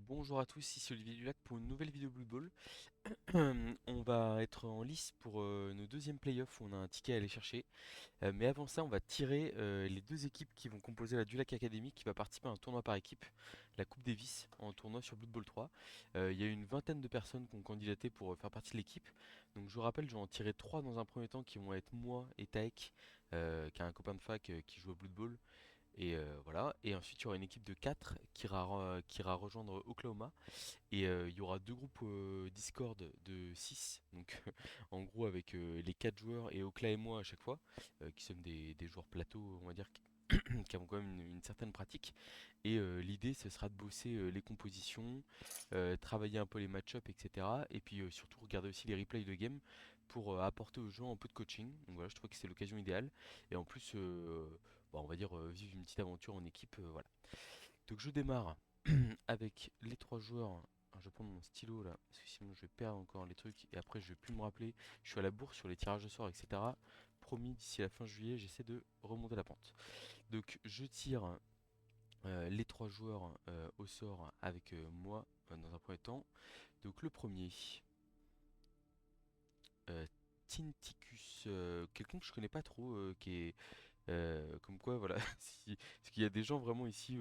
Bonjour à tous, ici Olivier Dulac pour une nouvelle vidéo Blood Bowl. On va être en lice pour nos deuxièmes playoffs où on a un ticket à aller chercher. Mais avant ça, on va tirer les deux équipes qui vont composer la Dulac Academy qui va participer à un tournoi par équipe, la Coupe Davis, en tournoi sur Blood Bowl 3. Il y a une vingtaine de personnes qui ont candidaté pour faire partie de l'équipe. Donc je vous rappelle, je vais en tirer trois dans un premier temps qui vont être moi et Taek, qui est un copain de fac qui joue à Blood Bowl. Et voilà. Et ensuite, il y aura une équipe de 4 qui ira rejoindre Oklahoma. Et il y aura deux groupes Discord de 6. Donc, en gros, avec les 4 joueurs et Okla et moi à chaque fois, qui sommes des joueurs plateau, on va dire, qui avons quand même une certaine pratique. Et l'idée, ce sera de bosser les compositions, travailler un peu les match-ups, etc. Et puis surtout regarder aussi les replays de game pour apporter aux gens un peu de coaching. Donc voilà, je trouve que c'est l'occasion idéale. Et en plus, bah, on va dire vivre une petite aventure en équipe. Voilà. Donc je démarre avec les trois joueurs. Alors, je vais prendre mon stylo là, parce que sinon je vais perdre encore les trucs et après je vais plus me rappeler. Je suis à la bourse sur les tirages de sort, etc. Promis, d'ici la fin juillet, j'essaie de remonter la pente. Donc je tire les trois joueurs au sort avec moi dans un premier temps. Donc le premier, euh, Tinticus, quelqu'un que je connais pas trop, qui est comme quoi voilà, parce qu'il y a des gens vraiment ici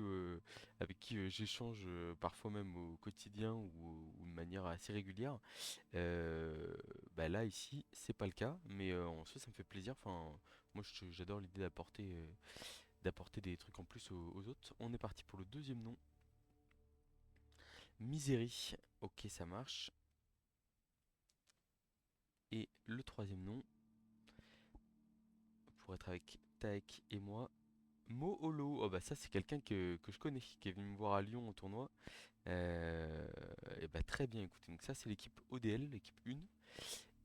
avec qui j'échange parfois même au quotidien ou de manière assez régulière. Bah là ici c'est pas le cas, mais en soi ça me fait plaisir. Enfin, moi j'adore l'idée d'apporter des trucs en plus aux autres. On est parti pour le deuxième nom. Misery, ok ça marche. Et le troisième nom, pour être avec Taek et moi, Moholo. Oh bah ça c'est quelqu'un que je connais, qui est venu me voir à Lyon au tournoi. Et bah très bien écoutez, donc ça c'est l'équipe ODL, l'équipe 1.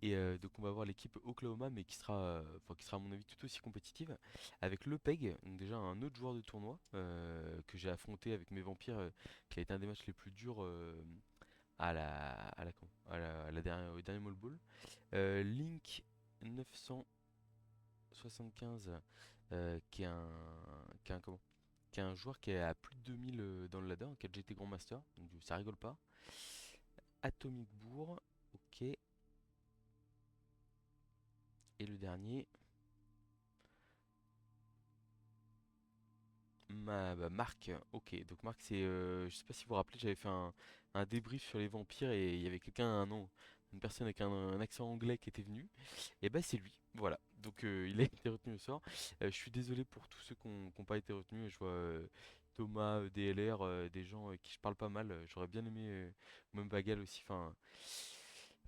Et donc on va voir l'équipe Oklahoma, mais qui sera à mon avis tout aussi compétitive, avec Le Peg, donc déjà un autre joueur de tournoi que j'ai affronté avec mes vampires, qui a été un des matchs les plus durs à la dernière, au dernier Mall Ball. Link 975, qui est un comment? Qui est un joueur qui est à plus de 2000 dans le ladder, qui a déjà été Grand Master, donc ça rigole pas. Atomic Bourg, ok. Et le dernier, bah, Marc, ok. Donc Marc, c'est, je sais pas si vous vous rappelez, j'avais fait un débrief sur les vampires et il y avait quelqu'un, une personne avec un accent anglais qui était venu. Et bah c'est lui, voilà. Donc il a été retenu au sort. Je suis désolé pour tous ceux qui n'ont pas été retenus. Je vois Thomas, DLR, des gens qui je parle pas mal. J'aurais bien aimé, même Vagal aussi. Enfin,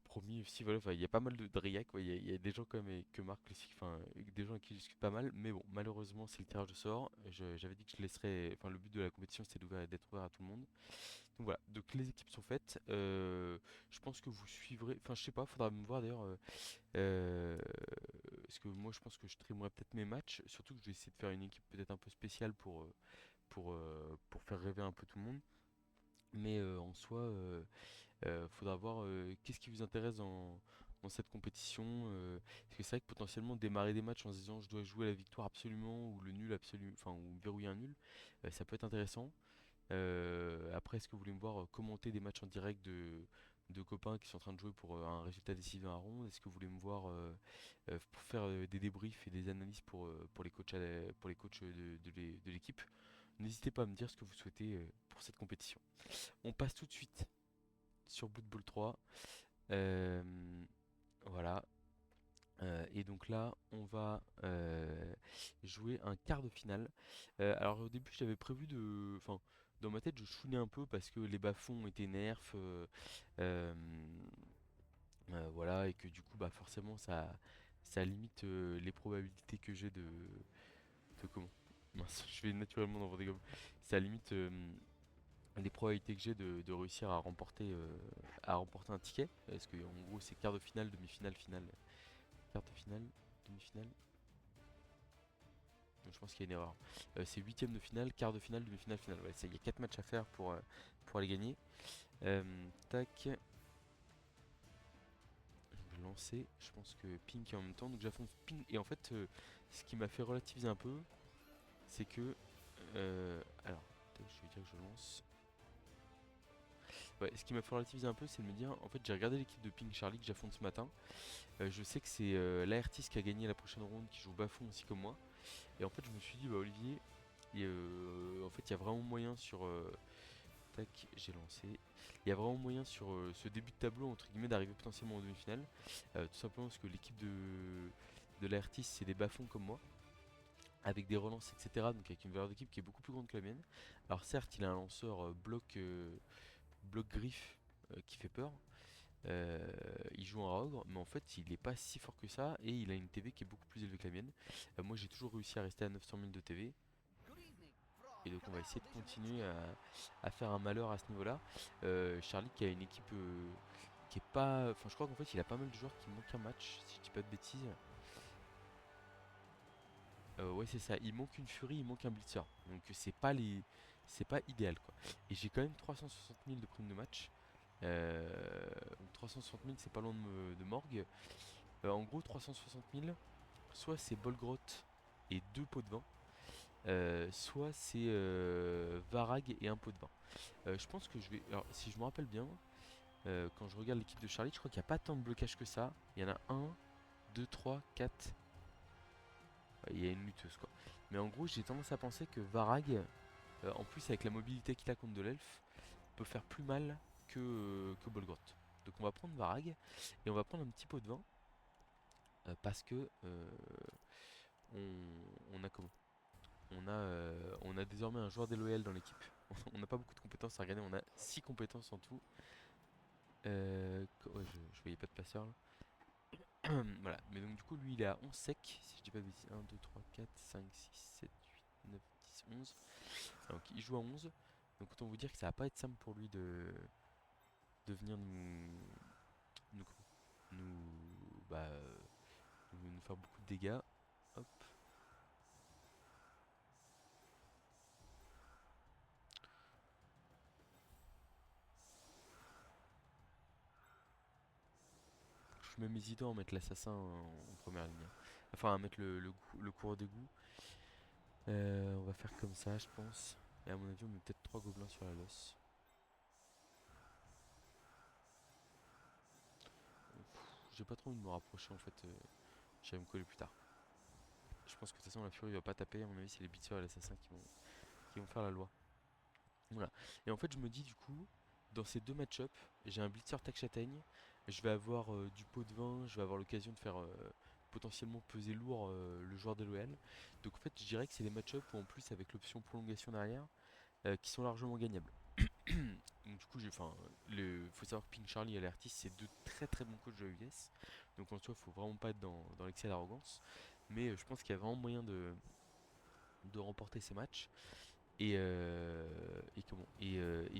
promis aussi, voilà. Enfin, il y a pas mal de Driac. Ouais, il y a des gens quand même que Marc aussi. Enfin, des gens avec qui je discute pas mal. Mais bon, malheureusement, c'est le tirage de sort. J'avais dit que je laisserais. Enfin, le but de la compétition, c'était d'être ouvert à tout le monde. Donc voilà, donc les équipes sont faites. Je pense que vous suivrez. Enfin, je sais pas, faudra me voir d'ailleurs. Parce que moi, je pense que je trimerai peut-être mes matchs. Surtout que je vais essayer de faire une équipe peut-être un peu spéciale pour faire rêver un peu tout le monde. Mais en soi, faudra voir qu'est-ce qui vous intéresse dans cette compétition. Parce que c'est vrai que potentiellement démarrer des matchs en se disant je dois jouer la victoire absolument ou le nul absolu, enfin ou verrouiller un nul, ça peut être intéressant. Après, est-ce que vous voulez me voir commenter des matchs en direct de copains qui sont en train de jouer pour un résultat décisif dans la ronde? Est-ce que vous voulez me voir pour faire des débriefs et des analyses pour les coachs, pour les coachs de l'équipe? N'hésitez pas à me dire ce que vous souhaitez pour cette compétition. On passe tout de suite sur Blood Bowl 3. Euh, voilà. Et donc là, on va jouer un quart de finale. Alors au début, j'avais prévu de... Enfin, dans ma tête, je chouinais un peu parce que les bas-fonds étaient nerfs. Euh, voilà, et que du coup, bah forcément, ça limite les probabilités que j'ai de comment? Mince, je vais naturellement dans des gomme. Ça limite les probabilités que j'ai de réussir à remporter un ticket. Parce que en gros, c'est quart de finale, demi-finale, finale. Quart de finale, demi-finale. Donc, je pense qu'il y a une erreur. C'est huitième de finale, quart de finale, demi-finale, finale. Ouais, il y a 4 matchs à faire pour aller gagner. Tac, je vais lancer. Je pense que Pink est en même temps. Donc j'affronte Pink. Et en fait, ce qui m'a fait relativiser un peu, c'est que. Alors, tac, je vais dire que je lance. Ouais, ce qui m'a fait relativiser un peu, c'est de me dire, en fait, j'ai regardé l'équipe de Pink Charlie que j'affronte ce matin. Je sais que c'est l'Aertis qui a gagné la prochaine ronde, qui joue Bafon aussi comme moi. Et en fait, je me suis dit, bah Olivier, en fait, il y a vraiment moyen sur. Tac, j'ai lancé. Il y a vraiment moyen sur ce début de tableau, entre guillemets, d'arriver potentiellement en demi-finale. Tout simplement parce que l'équipe de l'Aertis, c'est des Bafons comme moi, avec des relances, etc. Donc avec une valeur d'équipe qui est beaucoup plus grande que la mienne. Alors certes, il a un lanceur bloc griffe qui fait peur. Il joue un ogre, mais en fait il est pas si fort que ça et il a une TV qui est beaucoup plus élevée que la mienne. Moi j'ai toujours réussi à rester à 900 000 de TV et donc on va essayer de continuer à faire un malheur à ce niveau-là. Charlie qui a une équipe qui est pas. Enfin, je crois qu'en fait il a pas mal de joueurs qui manquent un match, si je dis pas de bêtises. Ouais, c'est ça, il manque une Fury, il manque un Blitzer. Donc c'est pas idéal quoi. Et j'ai quand même 360 000 de prime de match. Donc 360 000 c'est pas loin de Morgue. En gros 360 000, soit c'est Bolgrot et deux pots de vin, soit c'est Varag et un pot de vin. Je pense que je vais. Alors si je me rappelle bien, quand je regarde l'équipe de Charlie, je crois qu'il n'y a pas tant de blocage que ça. Il y en a un, 2, 3, 4. Ouais, il y a une lutteuse quoi. Mais en gros j'ai tendance à penser que Varag, en plus avec la mobilité qu'il a contre de l'elfe, peut faire plus mal que Bolgrot. Donc on va prendre Varag et on va prendre un petit pot de vin parce que on a comment on a désormais un joueur déloyal dans l'équipe. On n'a pas beaucoup de compétences à regarder, on a 6 compétences en tout. Ouais, je voyais pas de passeur là. Voilà, mais donc du coup lui il est à 11 sec, si je dis pas de bêtises. 1, 2, 3, 4, 5, 6, 7, 8, 9, 10, 11. Donc il joue à 11. Donc autant vous dire que ça va pas être simple pour lui de venir nous, nous, bah, nous faire beaucoup de dégâts. Hop. Je suis même hésitant à mettre l'assassin en première ligne, hein. Enfin, à mettre le coureur d'égout. On va faire comme ça, je pense. Et à mon avis, on met peut-être 3 gobelins sur la losse. J'ai pas trop envie de me rapprocher en fait. Je vais me coller plus tard. Je pense que de toute façon, la furie va pas taper. À mon avis, c'est les beaters et l'assassin qui vont faire la loi. Voilà. Et en fait, je me dis du coup, dans ces deux match-up, j'ai un blitzer tac châtaigne. Je vais avoir du pot de vin. Je vais avoir l'occasion de faire potentiellement peser lourd le joueur déloyal. Donc en fait, je dirais que c'est des match-up où en plus, avec l'option prolongation derrière, qui sont largement gagnables. Donc du coup, faut savoir que Pink Charlie et l'Artiste, c'est deux très très bons coachs de l'US. Donc en soi, faut vraiment pas être dans l'excès d'arrogance. Mais je pense qu'il y a vraiment moyen de remporter ces matchs. Et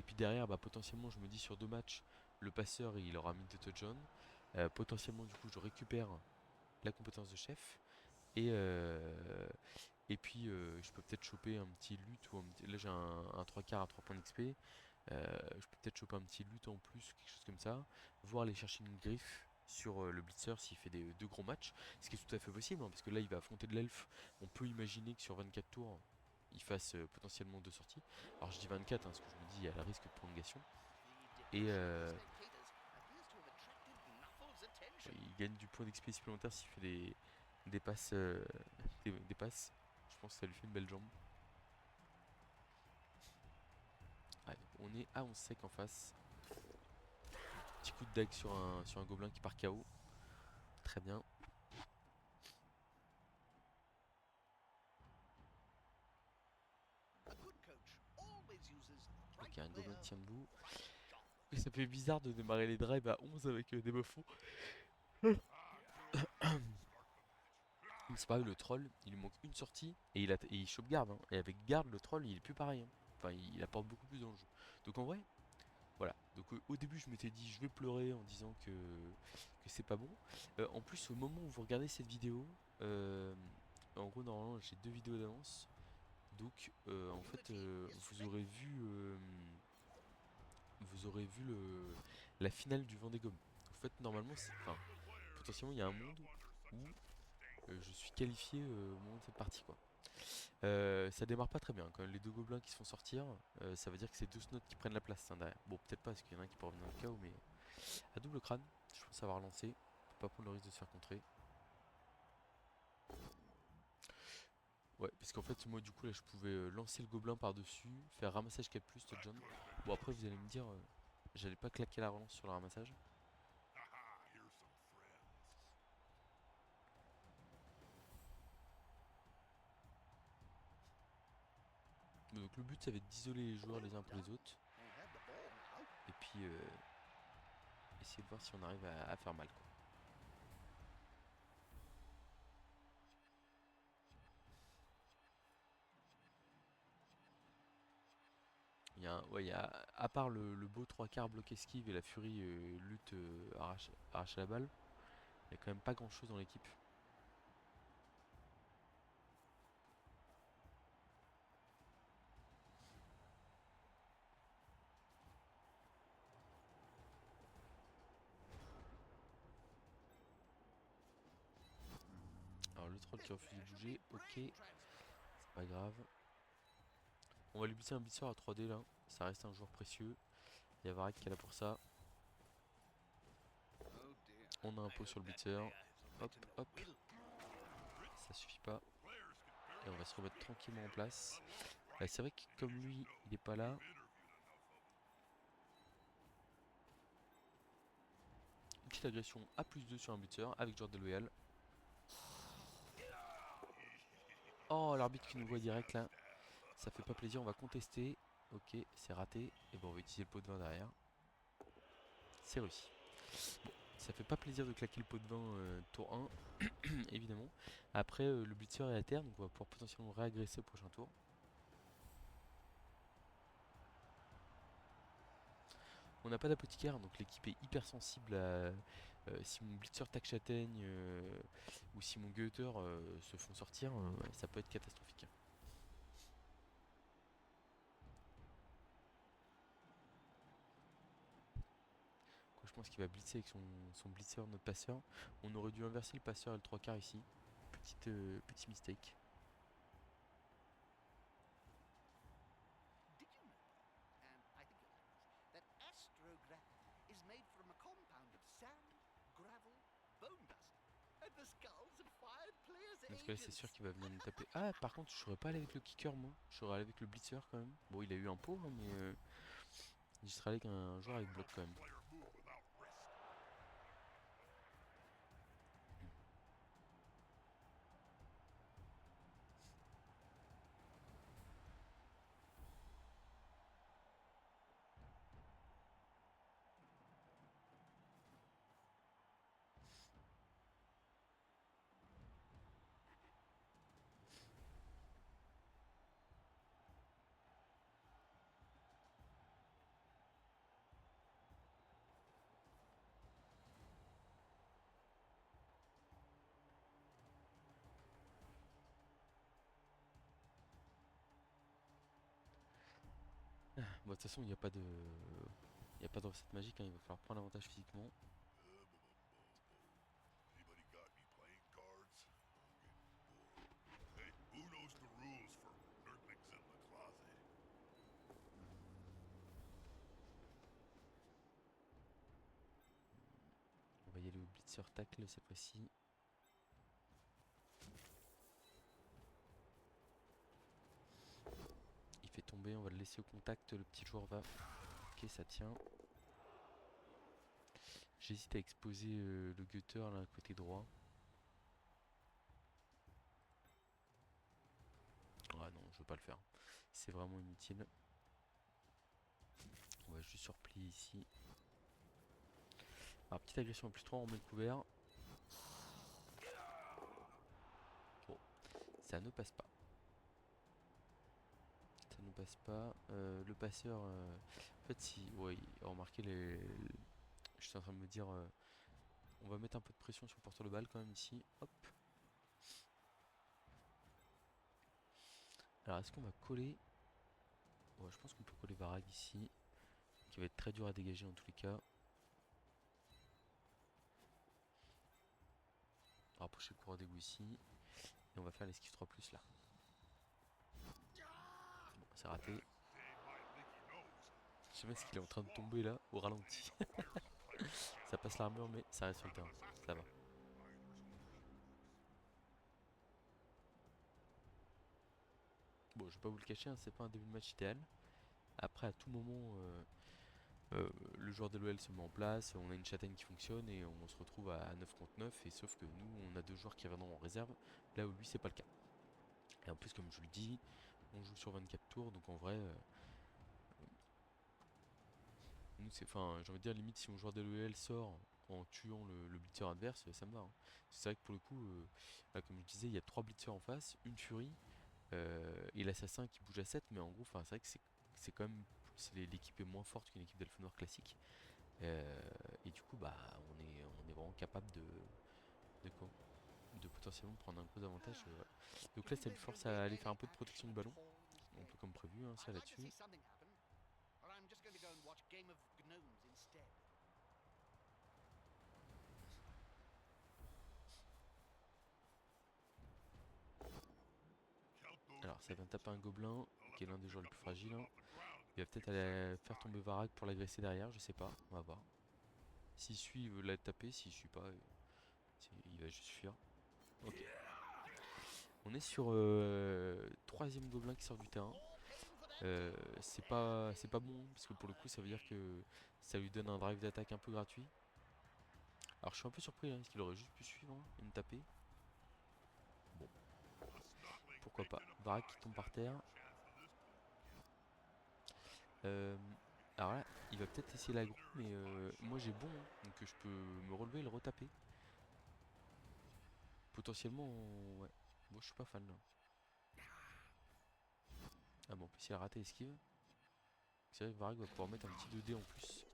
puis derrière, bah, potentiellement, je me dis sur deux matchs, le passeur il aura mis de touchdown. Potentiellement, du coup, je récupère la compétence de chef. Et, euh, et puis, je peux peut-être choper un petit loot ou là j'ai un 3 quarts à 3 points d'XP. Je peux peut-être choper un petit loot en plus, quelque chose comme ça. Voire aller chercher une griffe sur le blitzer s'il fait deux gros matchs. Ce qui est tout à fait possible, hein, parce que là il va affronter de l'elfe. On peut imaginer que sur 24 tours, il fasse potentiellement deux sorties. Alors je dis 24, hein, parce que je me dis il y a le risque de prolongation. Et il gagne du point d'XP supplémentaire s'il fait des passes, des passes. Je pense que ça lui fait une belle jambe. Ouais, donc on est à 11 sec en face. Petit coup de dague sur un gobelin qui part KO. Très bien. Ok, un gobelin qui tient debout. Et ça fait bizarre de démarrer les drives à 11 avec des buffos. C'est pareil, le troll, il lui manque une sortie et il chope garde, hein. Et avec garde, le troll, il est plus pareil, hein. Enfin, il apporte beaucoup plus dans le jeu. Donc en vrai, voilà. Donc au début, je m'étais dit, je vais pleurer en disant que c'est pas bon. En plus, au moment où vous regardez cette vidéo, euh, en gros, normalement, j'ai deux vidéos d'avance. Donc, en fait, vous aurez vu la finale du Vendée Globe. En fait, normalement, enfin, potentiellement, il y a un monde où je suis qualifié au moment de cette partie, quoi. Ça démarre pas très bien. Quand les deux gobelins qui se font sortir, ça veut dire que c'est deux snots qui prennent la place hein, derrière. Bon, peut-être pas, parce qu'il y en a un qui peut revenir dans le chaos, mais à double crâne, je pense avoir lancé. Faut pas prendre le risque de se faire contrer. Ouais, parce qu'en fait, moi, du coup, là, je pouvais lancer le gobelin par-dessus, faire ramassage 4+, touchdown. Bon, après, vous allez me dire, j'allais pas claquer la relance sur le ramassage. Donc, le but, ça va être d'isoler les joueurs les uns pour les autres. Et puis, essayer de voir si on arrive à faire mal, quoi. Ouais, à part le beau trois quarts bloc esquive et la furie lutte arrache la balle, il y a quand même pas grand chose dans l'équipe. Alors le troll qui refuse de bouger, ok, c'est pas grave. On va lui blitzer un blitzer à 3D là, ça reste un joueur précieux. Il y a Varek qui est là pour ça. On a un pot sur le blitzer. Hop, hop. Ça suffit pas. Et on va se remettre tranquillement en place. C'est vrai que comme lui, il est pas là. Une petite agression à +2 sur un blitzer avec Jordan Loyal. Oh, l'arbitre qui nous voit direct là. Ça fait pas plaisir, on va contester. Ok, c'est raté. Et bon, on va utiliser le pot de vin derrière. C'est réussi. Bon, ça fait pas plaisir de claquer le pot de vin tour 1, évidemment. Après, le blitzer est à terre, donc on va pouvoir potentiellement réagresser au prochain tour. On n'a pas d'apothicaire, donc l'équipe est hyper sensible à si mon blitzer tac châtaigne ou si mon gutter se font sortir, ça peut être catastrophique. Quoi, je pense qu'il va blitzer avec son blitzer, notre passeur. On aurait dû inverser le passeur et le 3 quarts ici. Petit mistake. Dans ce cas-là, c'est sûr qu'il va venir nous taper. Ah, par contre, je saurais pas aller avec le kicker, moi. Je saurais aller avec le blitzer quand même. Bon, il a eu un pot, hein, mais j'y serais allé avec un joueur avec bloc quand même. Bon, de toute façon, il n'y a pas de. Il n'y a pas de recette magique, hein, il va falloir prendre l'avantage physiquement. On va y aller au blitzer tackle cette fois-ci. Il fait tomber, on va le laisser au contact, le petit joueur va. Ok, ça tient. J'hésite à exposer le gutter là, côté droit. Ah non, je veux pas le faire. C'est vraiment inutile. On va juste sur replier ici. Alors, petite agression à +3, on met le couvert. Bon, ça ne passe pas. Ça ne passe pas. Le passeur. En fait, si. Ouais, remarquez les. Je suis en train de me dire. On va mettre un peu de pression sur le porteur de balle quand même ici. Hop. Alors, est-ce qu'on va coller? Ouais, je pense qu'on peut coller Varag ici. Qui va être très dur à dégager en tous les cas. Rapprocher le coureur d'égout ici. Et on va faire l'esquive 3+ là. c'est raté. Je sais même ce qu'il est en train de tomber là, au ralenti. Ça passe l'armure, mais ça reste sur le terrain. Ça va. Bon, je vais pas vous le cacher, hein, c'est pas un début de match idéal. Après, à tout moment, le joueur de l'OL se met en place, on a une châtaigne qui fonctionne et on se retrouve à 9 contre 9. Et sauf que nous, on a deux joueurs qui reviendront en réserve, là où lui, c'est pas le cas. Et en plus, comme je vous le dis, on joue sur 24 tours, donc en vrai, nous, c'est, enfin, j'ai envie de dire, limite, si mon joueur de l'OL sort en tuant le blitzer adverse, ça me va, hein. C'est vrai que pour le coup, là, comme je disais, il y a 3 blitzers en face, une furie et l'assassin qui bouge à 7, mais en gros, enfin, c'est vrai que c'est quand même l'équipe est moins forte qu'une équipe d'Elfenor classique. Et du coup, bah, on est vraiment capable de, quoi de potentiellement prendre un gros avantage. Voilà. Donc là, ça lui force à aller faire un peu de protection du ballon, un peu comme prévu, hein, ça là-dessus. Alors, ça vient taper un gobelin, qui est l'un des joueurs les plus fragiles, hein. Il va peut-être aller faire tomber Varag pour l'agresser derrière, je sais pas, on va voir. S'il suit, il veut la taper, s'il suit pas, il va juste fuir. Ok. On est sur troisième gobelin qui sort du terrain. C'est pas bon parce que pour le coup ça veut dire que ça lui donne un drive d'attaque un peu gratuit. Alors je suis un peu surpris hein, parce qu'il aurait juste pu suivre hein, et me taper. Bon, pourquoi pas. Barak qui tombe par terre. Euh, alors là, il va peut-être essayer l'aggro, mais moi j'ai bon, hein, donc je peux me relever et le retaper. Potentiellement, ouais. Moi je suis pas fan là. Ah bon, en plus il a raté esquive. C'est vrai que Varag va pouvoir mettre un petit 2D en plus.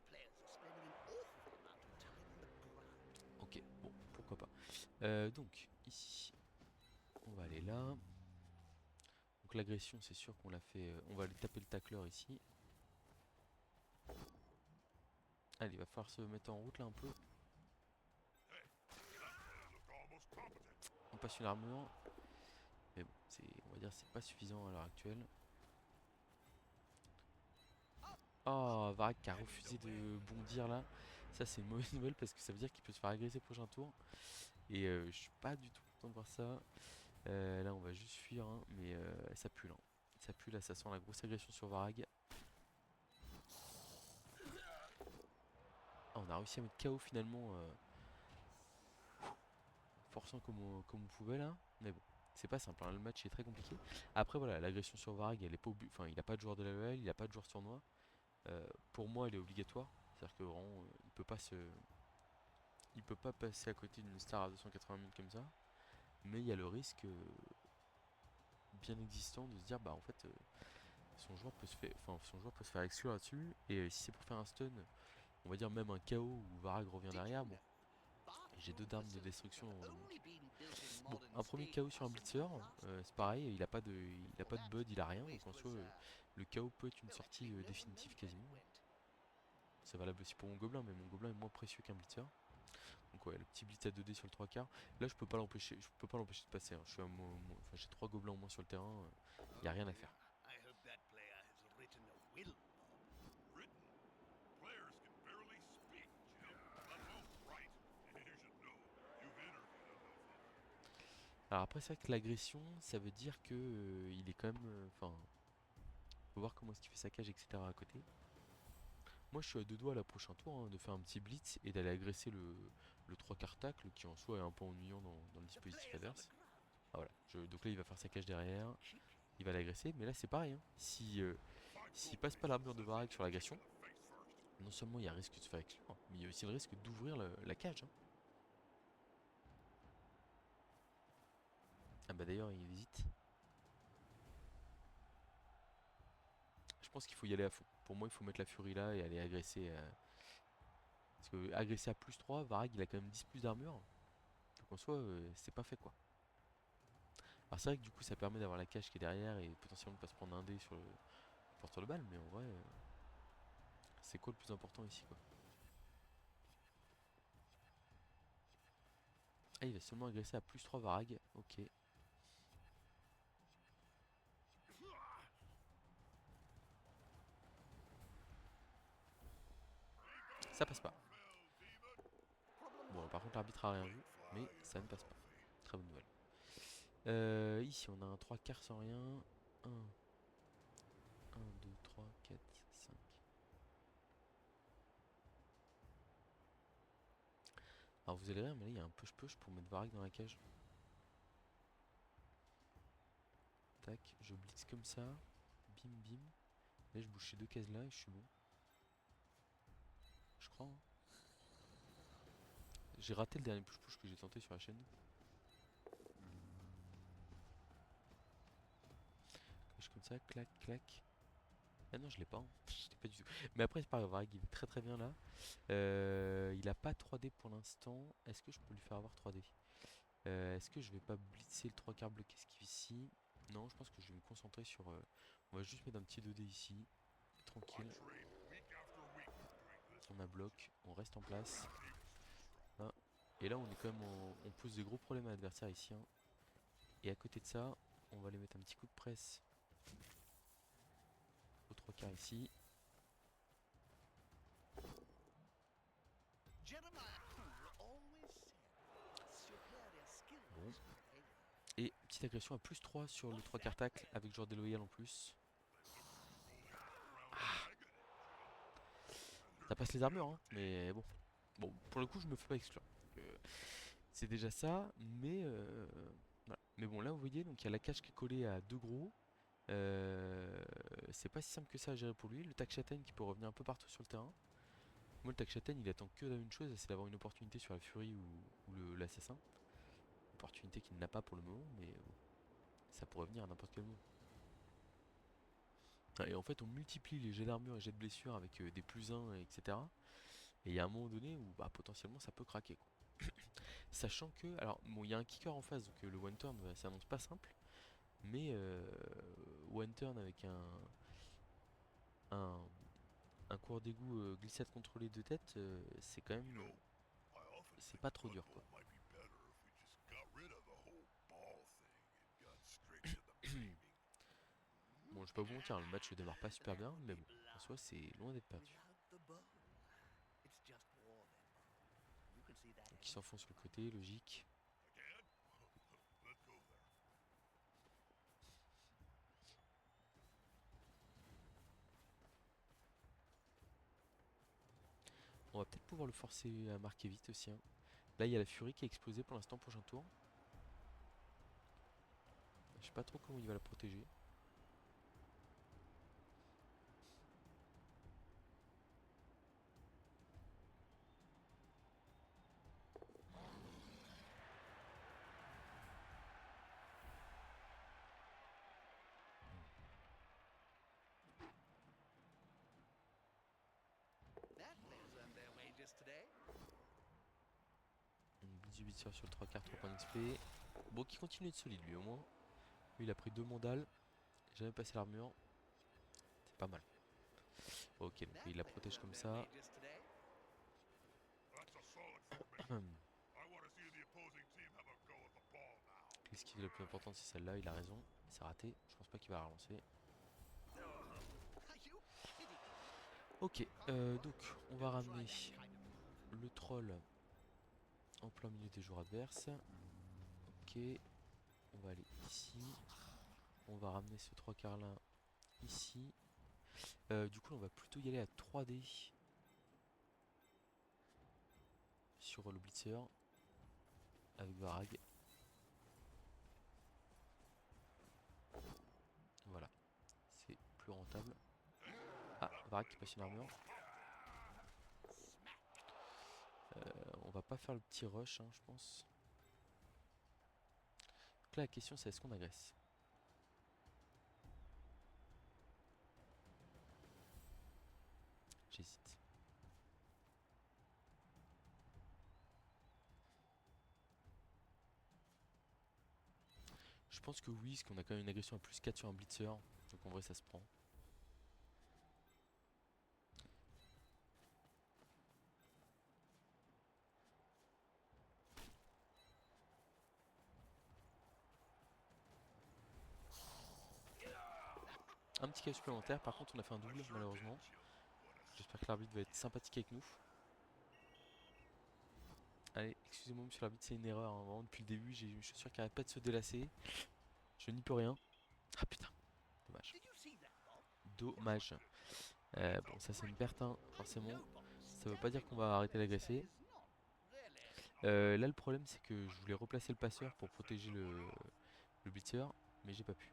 Ok, bon, pourquoi pas. Donc, ici, on va aller là. Donc l'agression, c'est sûr qu'on l'a fait. On va aller taper le tacleur ici. Allez, il va falloir se mettre en route là un peu. On passe une armure. Mais bon, on va dire c'est pas suffisant à l'heure actuelle. Oh, Varag qui a refusé de bondir là. Ça, c'est une mauvaise nouvelle parce que ça veut dire qu'il peut se faire agresser prochain tour. Et je suis pas du tout content de voir ça. Là, on va juste fuir, hein, mais ça pue là. Ça pue là, ça sent la grosse agression sur Varag. Ah, on a réussi à mettre KO finalement, forçant comme on pouvait là. Mais bon, c'est pas simple, hein, le match est très compliqué. Après, voilà, l'agression sur Varag, elle est pas enfin, il a pas de joueur de la LoL, il a pas de joueur de tournoi. Pour moi, elle est obligatoire. C'est-à-dire que vraiment, il peut pas passer à côté d'une star à 280 000 comme ça. Mais il y a le risque bien existant de se dire, bah en fait, son joueur peut se faire exclure là-dessus. Et si c'est pour faire un stun, on va dire même un KO où Varag revient derrière, bon, j'ai deux armes de destruction. Donc bon, un premier KO sur un blitzer, c'est pareil, il a pas de bud, il a rien, donc en soi, le KO peut être une sortie définitive quasiment. C'est valable aussi pour mon gobelin, mais mon gobelin est moins précieux qu'un blitzer. Donc ouais, le petit blitz à 2D sur le 3 quarts. Là, je peux pas l'empêcher de passer, hein. Enfin, j'ai 3 gobelins au moins sur le terrain, y a rien à faire. Alors après, c'est vrai que l'agression, ça veut dire que il est quand même, enfin, faut voir comment est-ce qu'il fait sa cage, etc. à côté. Moi, je suis à deux doigts à la prochain tour hein, de faire un petit blitz et d'aller agresser le 3 quarts tacle qui en soi est un peu ennuyant dans le dispositif adverse. Ah voilà, donc là il va faire sa cage derrière, il va l'agresser, mais là c'est pareil, hein. S'il passe pas l'armure de Varag sur l'agression, non seulement il y a un risque de se faire exclure, mais il y a aussi le risque d'ouvrir la cage, hein. Ah bah d'ailleurs il hésite. Je pense qu'il faut y aller à fond. Pour moi il faut mettre la furie là et aller agresser. Parce que agresser à plus 3, Varag il a quand même 10 plus d'armure. Donc en soi c'est pas fait quoi. Alors c'est vrai que du coup ça permet d'avoir la cage qui est derrière et potentiellement de pas se prendre un dé sur le porteur de balle, mais en vrai c'est quoi le plus important ici quoi. Ah il va seulement agresser à plus 3 Varag, ok. Ça passe pas. Bon, par contre, l'arbitre a rien vu, mais ça ne passe pas. Très bonne nouvelle. Ici, on a un 3 quarts sans rien. 1, 2, 3, 4, 5. Alors, vous allez rire, mais là, il y a un push-push pour mettre Varag dans la cage. Tac, je blitz comme ça. Bim, bim. Là, je bouge ces deux cases là et je suis bon. Je crois. Hein. J'ai raté le dernier push-push que j'ai tenté sur la chaîne. Cache comme ça, clac, clac. Ah non, je l'ai pas. Hein. Je l'ai pas du tout. Mais après, c'est pas grave, Varag, il est très très bien là. Il a pas 3D pour l'instant. Est-ce que je peux lui faire avoir 3D? Est-ce que je vais pas blitzer le 3 quarts bloqué esquive ici? Non, je pense que je vais me concentrer sur... on va juste mettre un petit 2D ici. Tranquille. On a bloc, on reste en place. Là. Et là, on est quand même on pose des gros problèmes à l'adversaire ici. Hein. Et à côté de ça, on va aller mettre un petit coup de presse au 3 quarts ici. Bon. Et petite agression à plus 3 sur le 3 quarts tacle avec joueur déloyal en plus. Ah. Ça passe les armures, hein, mais bon. Bon, pour le coup, je me fais pas exclure. C'est déjà ça, mais voilà. Mais bon, là, vous voyez, donc il y a la cage qui est collée à deux gros. C'est pas si simple que ça à gérer pour lui. Le tac châtaigne qui peut revenir un peu partout sur le terrain. Moi, le tac châtaigne, il attend que d'une chose, c'est d'avoir une opportunité sur la furie ou l'assassin. Opportunité qu'il n'a pas pour le moment, mais ça pourrait venir à n'importe quel moment. Et en fait, on multiplie les jets d'armure et jets de blessure avec des plus 1, etc. Et il y a un moment donné où bah, potentiellement ça peut craquer. Quoi. Sachant que, alors, bon, il y a un kicker en face, donc le one turn s'annonce pas simple. Mais one turn avec un, un cours d'égout glissade contrôlée de tête, c'est quand même. C'est pas trop dur quoi. Bon, je vais pas vous mentir, le match ne démarre pas super bien, mais bon, en soi, c'est loin d'être perdu. Donc, il s'enfonce sur le côté, logique. On va peut-être pouvoir le forcer à marquer vite aussi. Hein. Là, il y a la furie qui a explosé pour l'instant, prochain tour. Je sais pas trop comment il va la protéger. Une blitz du blitzer sur le 3 quarts, 3 points d'XP. Bon, qui continue de solide lui au moins. Lui, il a pris 2 mandales. Jamais passé l'armure. C'est pas mal. Ok, donc il la protège comme ça. L'esquive la plus importante, c'est celle-là. Il a raison. C'est raté. Je pense pas qu'il va la relancer. Ok, donc on va ramener le troll en plein milieu des joueurs adverses. Ok, on va aller ici. On va ramener ce 3 quarts là ici. Du coup, on va plutôt y aller à 3D sur le blitzer avec Varag. Voilà, c'est plus rentable. Ah, Varag qui passe une armure. On va pas faire le petit rush, hein, je pense. Donc là, la question c'est est-ce qu'on agresse? J'hésite. Je pense que oui, parce qu'on a quand même une agression à plus 4 sur un blitzer. Donc en vrai, ça se prend. Un petit cas supplémentaire, par contre on a fait un double malheureusement. J'espère que l'arbitre va être sympathique avec nous. Allez, excusez-moi monsieur l'arbitre, c'est une erreur, hein. Vraiment depuis le début j'ai une chaussure qui arrête pas de se délasser. Je n'y peux rien. Ah putain, dommage. Dommage. Bon, ça c'est une perte, hein, forcément. Ça veut pas dire qu'on va arrêter d'agresser. Là le problème c'est que je voulais replacer le passeur pour protéger le blitzer, mais j'ai pas pu.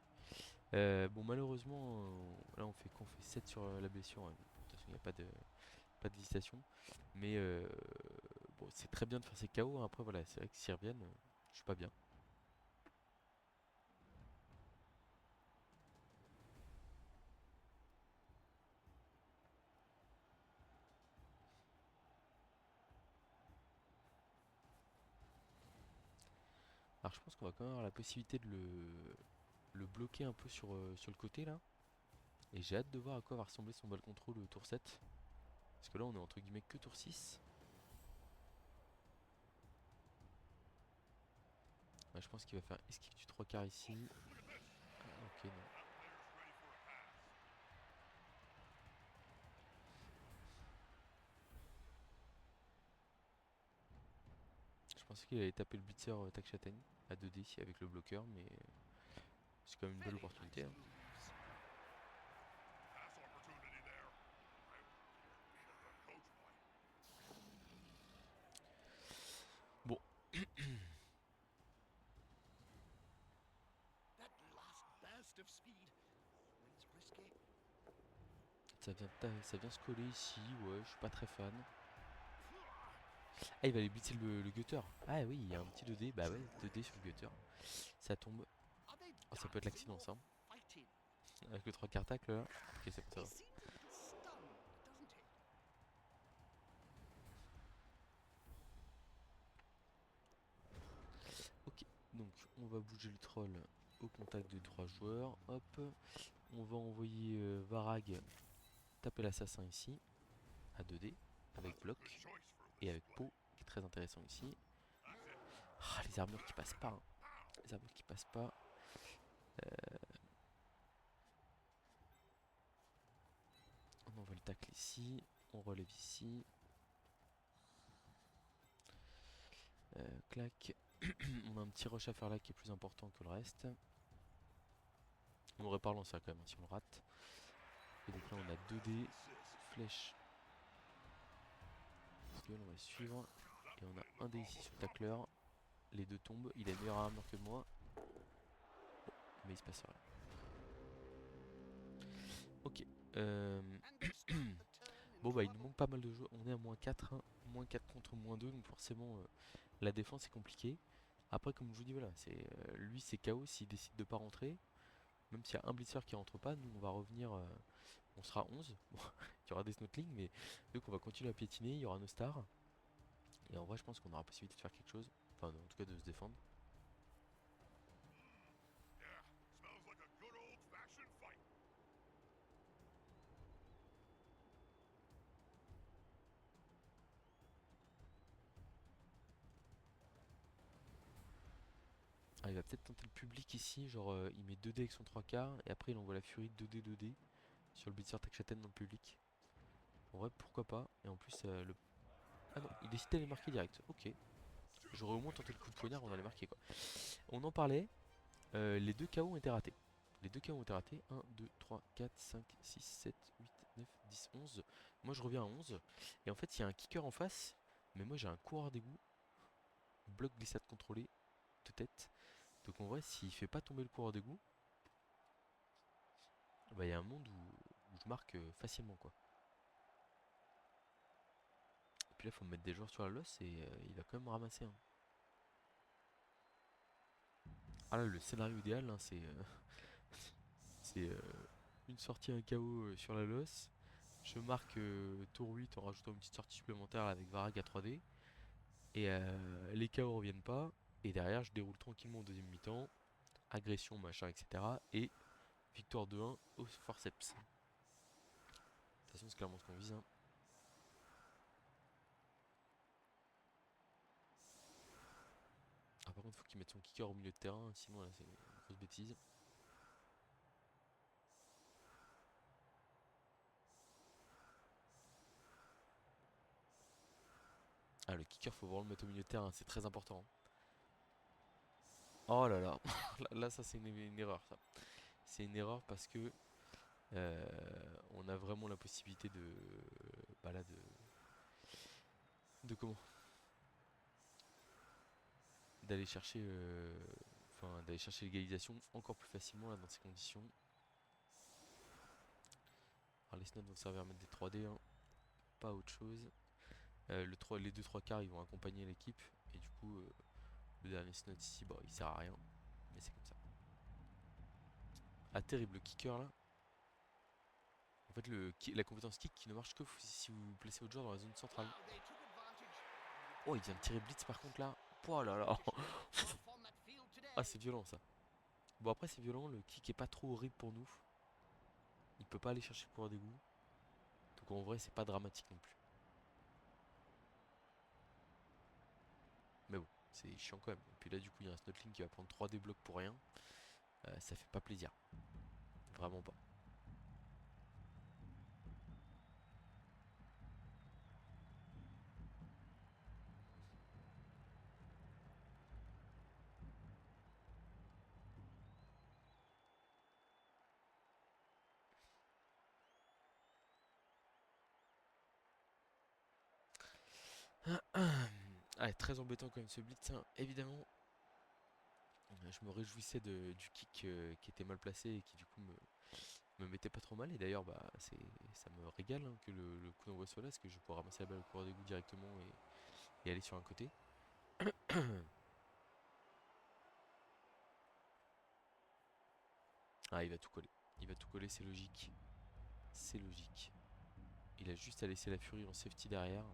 Bon malheureusement, là on fait quoi? On fait 7 sur la blessure. De toute façon il n'y a pas d'hésitation. Mais bon c'est très bien de faire ces KO, hein. Après voilà, c'est vrai que s'ils reviennent, je suis pas bien. Alors je pense qu'on va quand même avoir la possibilité de le bloquer un peu sur le côté là. Et j'ai hâte de voir à quoi va ressembler son ball control au tour 7. Parce que là on est entre guillemets que tour 6. Ouais, je pense qu'il va faire esquive du 3 quarts ici. Ah, ok, non. Je pensais qu'il allait taper le blitzer Takshatan à 2D ici avec le bloqueur, mais c'est quand même une belle opportunité, hein. Bon, ça vient se coller ici, ouais, je suis pas très fan. Ah, il va aller blitzer le gutter. Ah oui, il y a un petit 2D, bah ouais, 2D sur le gutter. Ça tombe. Oh, ça peut être l'accident ça, hein. Avec le 3 quarts tacle là. Ok, c'est bon, ça va. Ok, donc on va bouger le troll au contact de 3 joueurs. Hop, on va envoyer Varag taper l'assassin ici, à 2D, avec bloc et avec pot, qui est très intéressant ici. Ah, les armures qui passent pas, hein. Les armures qui passent pas. On envoie le tacle ici, on relève ici. Clac. On a un petit rush à faire là qui est plus important que le reste. On aurait pas relancé quand même, hein, si on le rate. Et donc là on a 2D, flèche. Gueule, on va suivre. Et on a un dé ici sur le tacleur. Les deux tombent, il a une meilleure armure que moi. Mais il se passe rien. Ok. Bon bah il nous manque pas mal de joueurs. On est à -4, hein. -4 contre -2. Donc forcément la défense est compliquée. Après comme je vous dis voilà, c'est lui c'est KO s'il décide de pas rentrer. Même s'il y a un blitzer qui rentre pas, nous on va revenir. On sera 11. Bon, il y aura des snotling, mais donc on va continuer à piétiner, il y aura nos stars. Et en vrai je pense qu'on aura possibilité de faire quelque chose. Enfin en tout cas de se défendre. Ah, il va peut-être tenter le public ici, genre il met 2D avec son 3 quarts et après il envoie la furie 2D 2D sur le blitzer Takshatan dans le public. En vrai pourquoi pas, et en plus le... Ah non, il décide d'aller marquer direct, ok. J'aurais au moins tenté le coup de poignard, on allait marquer quoi. On en parlait, les deux KO ont été ratés. Les deux KO ont été ratés, 1, 2, 3, 4, 5, 6, 7, 8, 9, 10, 11. Moi je reviens à 11, et en fait il y a un kicker en face, mais moi j'ai un coureur d'égout, bloc glissade contrôlé, de tête. Donc en vrai s'il fait pas tomber le coureur d'égout, bah il y a un monde où je marque facilement quoi. Et puis là faut me mettre des joueurs sur la losse et il va quand même ramasser, hein. Ah là le scénario idéal, hein, c'est c'est une sortie, un KO sur la losse. Je marque tour 8 en rajoutant une petite sortie supplémentaire avec Varag à 3D. Et les KO reviennent pas. Et derrière je déroule tranquillement au deuxième mi-temps. Agression machin etc. Et victoire 2-1 au forceps. De toute façon c'est clairement ce qu'on vise, hein. Ah, par contre faut qu'il mette son kicker au milieu de terrain, sinon là c'est une grosse bêtise. Ah, le kicker, faut vraiment le mettre au milieu de terrain, c'est très important. Oh là là, là ça c'est une erreur ça. C'est une erreur parce que on a vraiment la possibilité bah là, de comment? D'aller chercher, d'aller chercher l'égalisation encore plus facilement là dans ces conditions. Alors les snots vont servir à mettre des 3D, hein, pas autre chose. Les deux trois quarts ils vont accompagner l'équipe et du coup le dernier snot ici, bah il sert à rien, mais c'est comme ça. Ah terrible le kicker là. En fait la compétence kick qui ne marche que si vous placez votre joueur dans la zone centrale. Oh il vient de tirer blitz par contre là. Oh là là. Ah c'est violent ça. Bon après c'est violent, le kick est pas trop horrible pour nous. Il peut pas aller chercher le coureur d'égout. Donc en vrai c'est pas dramatique non plus. Mais bon, c'est chiant quand même. Et puis là du coup il y a un snotling qui va prendre 3D blocs pour rien. Ça fait pas plaisir. Vraiment pas. Ah, très embêtant quand même ce blitz, hein. Évidemment, je me réjouissais du kick qui était mal placé et qui du coup me mettait pas trop mal. Et d'ailleurs, bah, ça me régale hein, que le coup d'envoi soit là, parce que je peux ramasser la balle au coureur d'égout directement et aller sur un côté. Ah, il va tout coller. Il va tout coller, c'est logique. C'est logique. Il a juste à laisser la furie en safety derrière.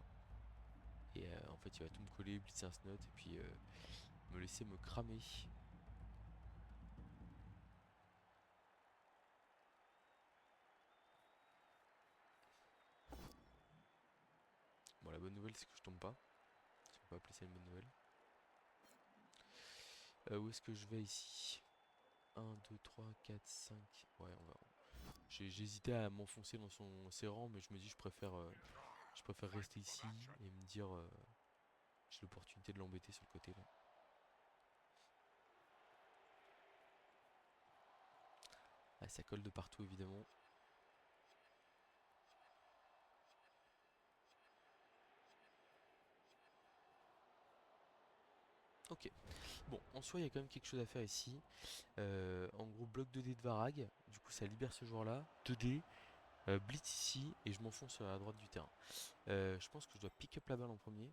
Et en fait, il va tout me coller, blitzer un snot, et puis me laisser me cramer. Bon, la bonne nouvelle, c'est que je tombe pas. Si on peut appeler ça une bonne nouvelle. Où est-ce que je vais ici? 1, 2, 3, 4, 5. Ouais, on va. J'hésitais à m'enfoncer dans ses rangs, mais je me dis je préfère rester ici et me dire j'ai l'opportunité de l'embêter sur le côté là. Ah, ça colle de partout évidemment. Ok. Bon, en soi, il y a quand même quelque chose à faire ici. En gros, bloc 2D de Varag. Du coup, ça libère ce joueur-là. 2D, blitz ici, et je m'enfonce à droite du terrain. Je pense que je dois pick up la balle en premier.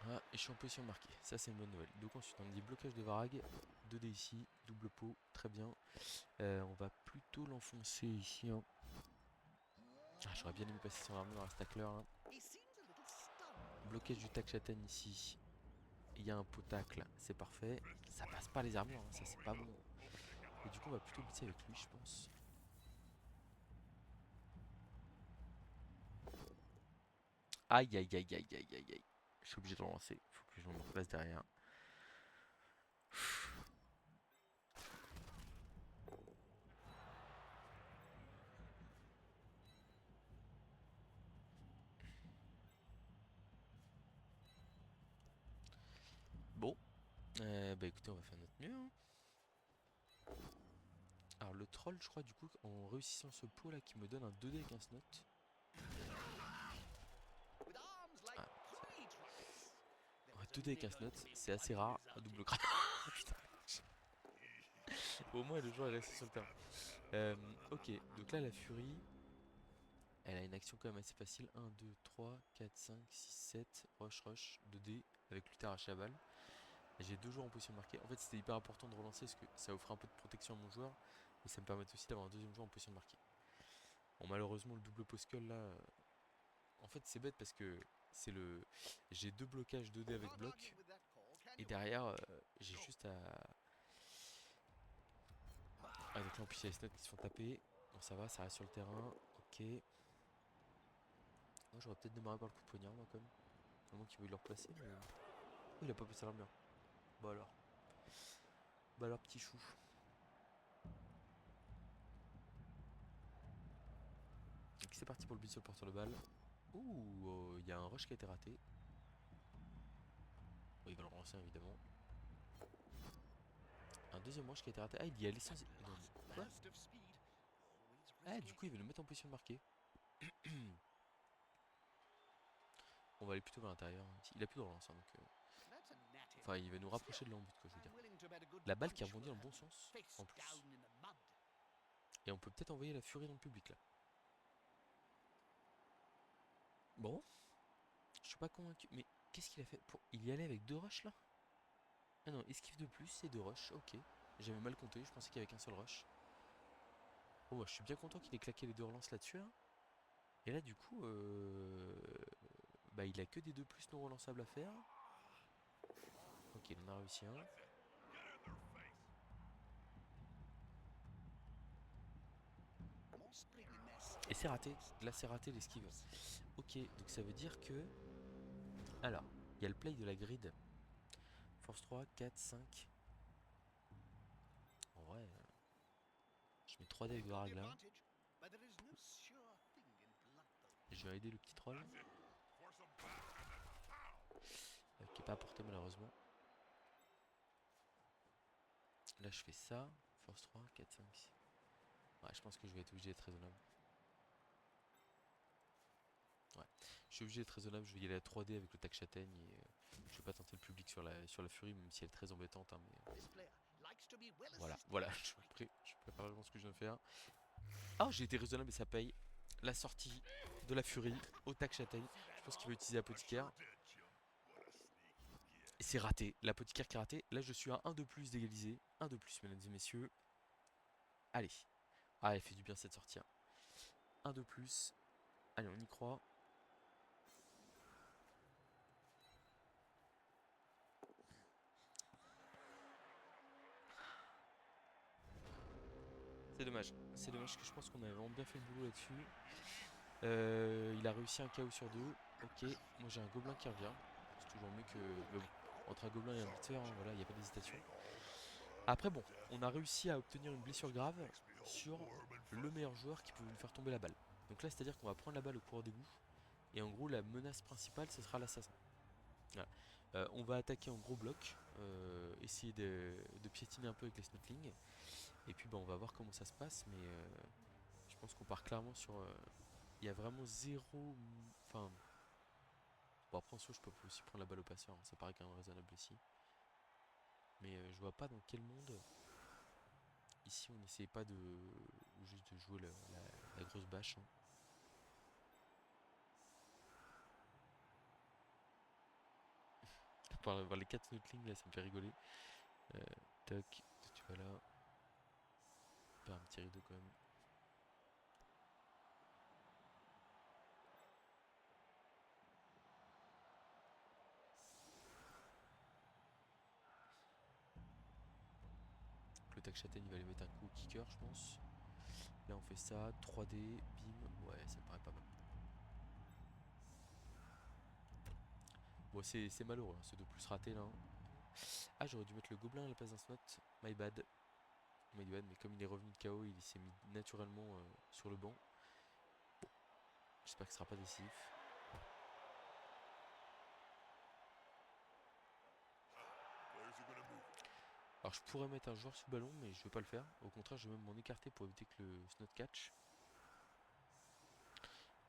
Ah, et je suis en position marquée. Ça, c'est une bonne nouvelle. Donc ensuite, on me dit blocage de Varag. 2D ici, double pot, très bien. On va plutôt l'enfoncer ici, hein. Ah, j'aurais bien aimé passer son armure à Stackler là. Blocage du tac châtaigne ici. Il y a un pot tacle, c'est parfait. Ça passe pas les armures, hein, ça c'est pas bon. Et du coup, on va plutôt blitzer avec lui, je pense. Aïe aïe aïe aïe aïe aïe aïe. Je suis obligé de relancer. Faut que je me replace derrière. Bon, bah écoutez, on va faire notre mieux, hein. Alors le troll, je crois, du coup, en réussissant ce pot là qui me donne un 2D avec un snot. Ah, ouais, 2D avec un snot, c'est assez rare. Un double crâne. Putain. Au moins, le joueur est resté sur le terrain. Ok, donc là, la furie, elle a une action quand même assez facile. 1, 2, 3, 4, 5, 6, 7. Rush, rush, 2D avec Luther à cheval. J'ai deux joueurs en position de marquer. En fait, c'était hyper important de relancer parce que ça offre un peu de protection à mon joueur. Et ça me permet aussi d'avoir un deuxième joueur en position de marquer. Bon, malheureusement, le double post là. En fait, c'est bête parce que c'est le. J'ai deux blocages 2D avec bloc. Et derrière, j'ai juste à. Ah, donc là, en plus, il y a les snots qui se font taper. Bon, ça va, ça reste sur le terrain. Ok. Moi, j'aurais peut-être démarré par le coup de poignard, moi, quand même. À moins qu'il veuille le replacer, mais. Oh, il a pas passé l'armure. Bah alors. Bah alors, petit chou. c'est parti pour le but sur le porteur de balle. Ouh, il y a un rush qui a été raté. Bon, il va le relancer évidemment. Un deuxième rush qui a été raté. Ah, il y a l'essence. Non, mais quoi? Ah, du coup, il veut nous mettre en position de marquer. On va aller plutôt vers l'intérieur. Il a plus de relance, hein, donc. Enfin, il va nous rapprocher de l'embut, quoi, je veux dire. La balle qui rebondit dans le bon sens, en plus. Et on peut peut-être envoyer la furie dans le public, là. Bon. Je suis pas convaincu. Mais qu'est-ce qu'il a fait pour... Il y allait avec 2 rushs, là? Ah non, esquive de plus et 2 rushs, ok. J'avais mal compté, je pensais qu'il y avait qu'un seul rush. Bon, bah, je suis bien content qu'il ait claqué les 2 relances là-dessus, là. Et là, du coup, bah, il a que des 2 plus non relançables à faire. Ok, il en a réussi un. Et c'est raté. Là, c'est raté l'esquive. Ok, donc ça veut dire que... Alors, il y a le play de la grid. Force 3, 4, 5. En vrai, je mets 3D avec Varagla. Je vais aider le petit troll. Qui n'est pas apporté malheureusement. Là, je fais ça. Force 3, 4, 5, 6. Ouais, je pense que je vais être obligé d'être raisonnable. Ouais, je suis obligé d'être raisonnable, je vais y aller à 3D avec le tac châtaigne et je vais pas tenter le public sur la furie, même si elle est très embêtante, hein, mais voilà, je prépare vraiment ce que je viens de faire. Ah, j'ai été raisonnable et ça paye. La sortie de la furie au tac châtaigne. Je pense qu'il va utiliser apothicaire. Et c'est raté, l'apothicaire qui est raté. Là, je suis à 1 de plus d'égaliser. 1 de plus, mesdames et messieurs. Allez. Ah, elle fait du bien cette sortie, hein. 1 de plus. Allez, on y croit. C'est dommage. C'est dommage que je pense qu'on avait vraiment bien fait le boulot là-dessus. Il a réussi un KO sur 2. Ok, moi j'ai un gobelin qui revient. C'est toujours mieux que... Mais bon, entre un gobelin et un blitzer, hein, voilà, il n'y a pas d'hésitation. Après bon, on a réussi à obtenir une blessure grave sur le meilleur joueur qui pouvait nous faire tomber la balle. Donc là, c'est-à-dire qu'on va prendre la balle au coureur d'égout. Et en gros, la menace principale, ce sera l'assassin. Voilà. On va attaquer en gros bloc, essayer de piétiner un peu avec les snotlings. Et puis bah, on va voir comment ça se passe. Mais je pense qu'on part clairement sur... il y a vraiment zéro... Enfin... Bon après en soi je peux aussi prendre la balle au passeur, hein, ça paraît quand même raisonnable ici. Mais je vois pas dans quel monde... Ici on n'essaye pas de... Juste de jouer la grosse bâche, hein. Par les 4 snotlings là ça me fait rigoler. Toc, tu vas là. Pas un petit rideau quand même. Le tac châtaigne il va aller mettre un coup au kicker je pense. Là on fait ça, 3D, bim, ouais ça me paraît pas mal. Bon c'est malheureux, hein, ce 2 plus raté là, hein. Ah j'aurais dû mettre le gobelin à la place d'un snot, my bad. My bad, mais comme il est revenu de KO, il s'est mis naturellement sur le banc. J'espère que ce sera pas décisif. Alors je pourrais mettre un joueur sous ballon, mais je vais pas le faire. Au contraire, je vais même m'en écarter pour éviter que le snot catch.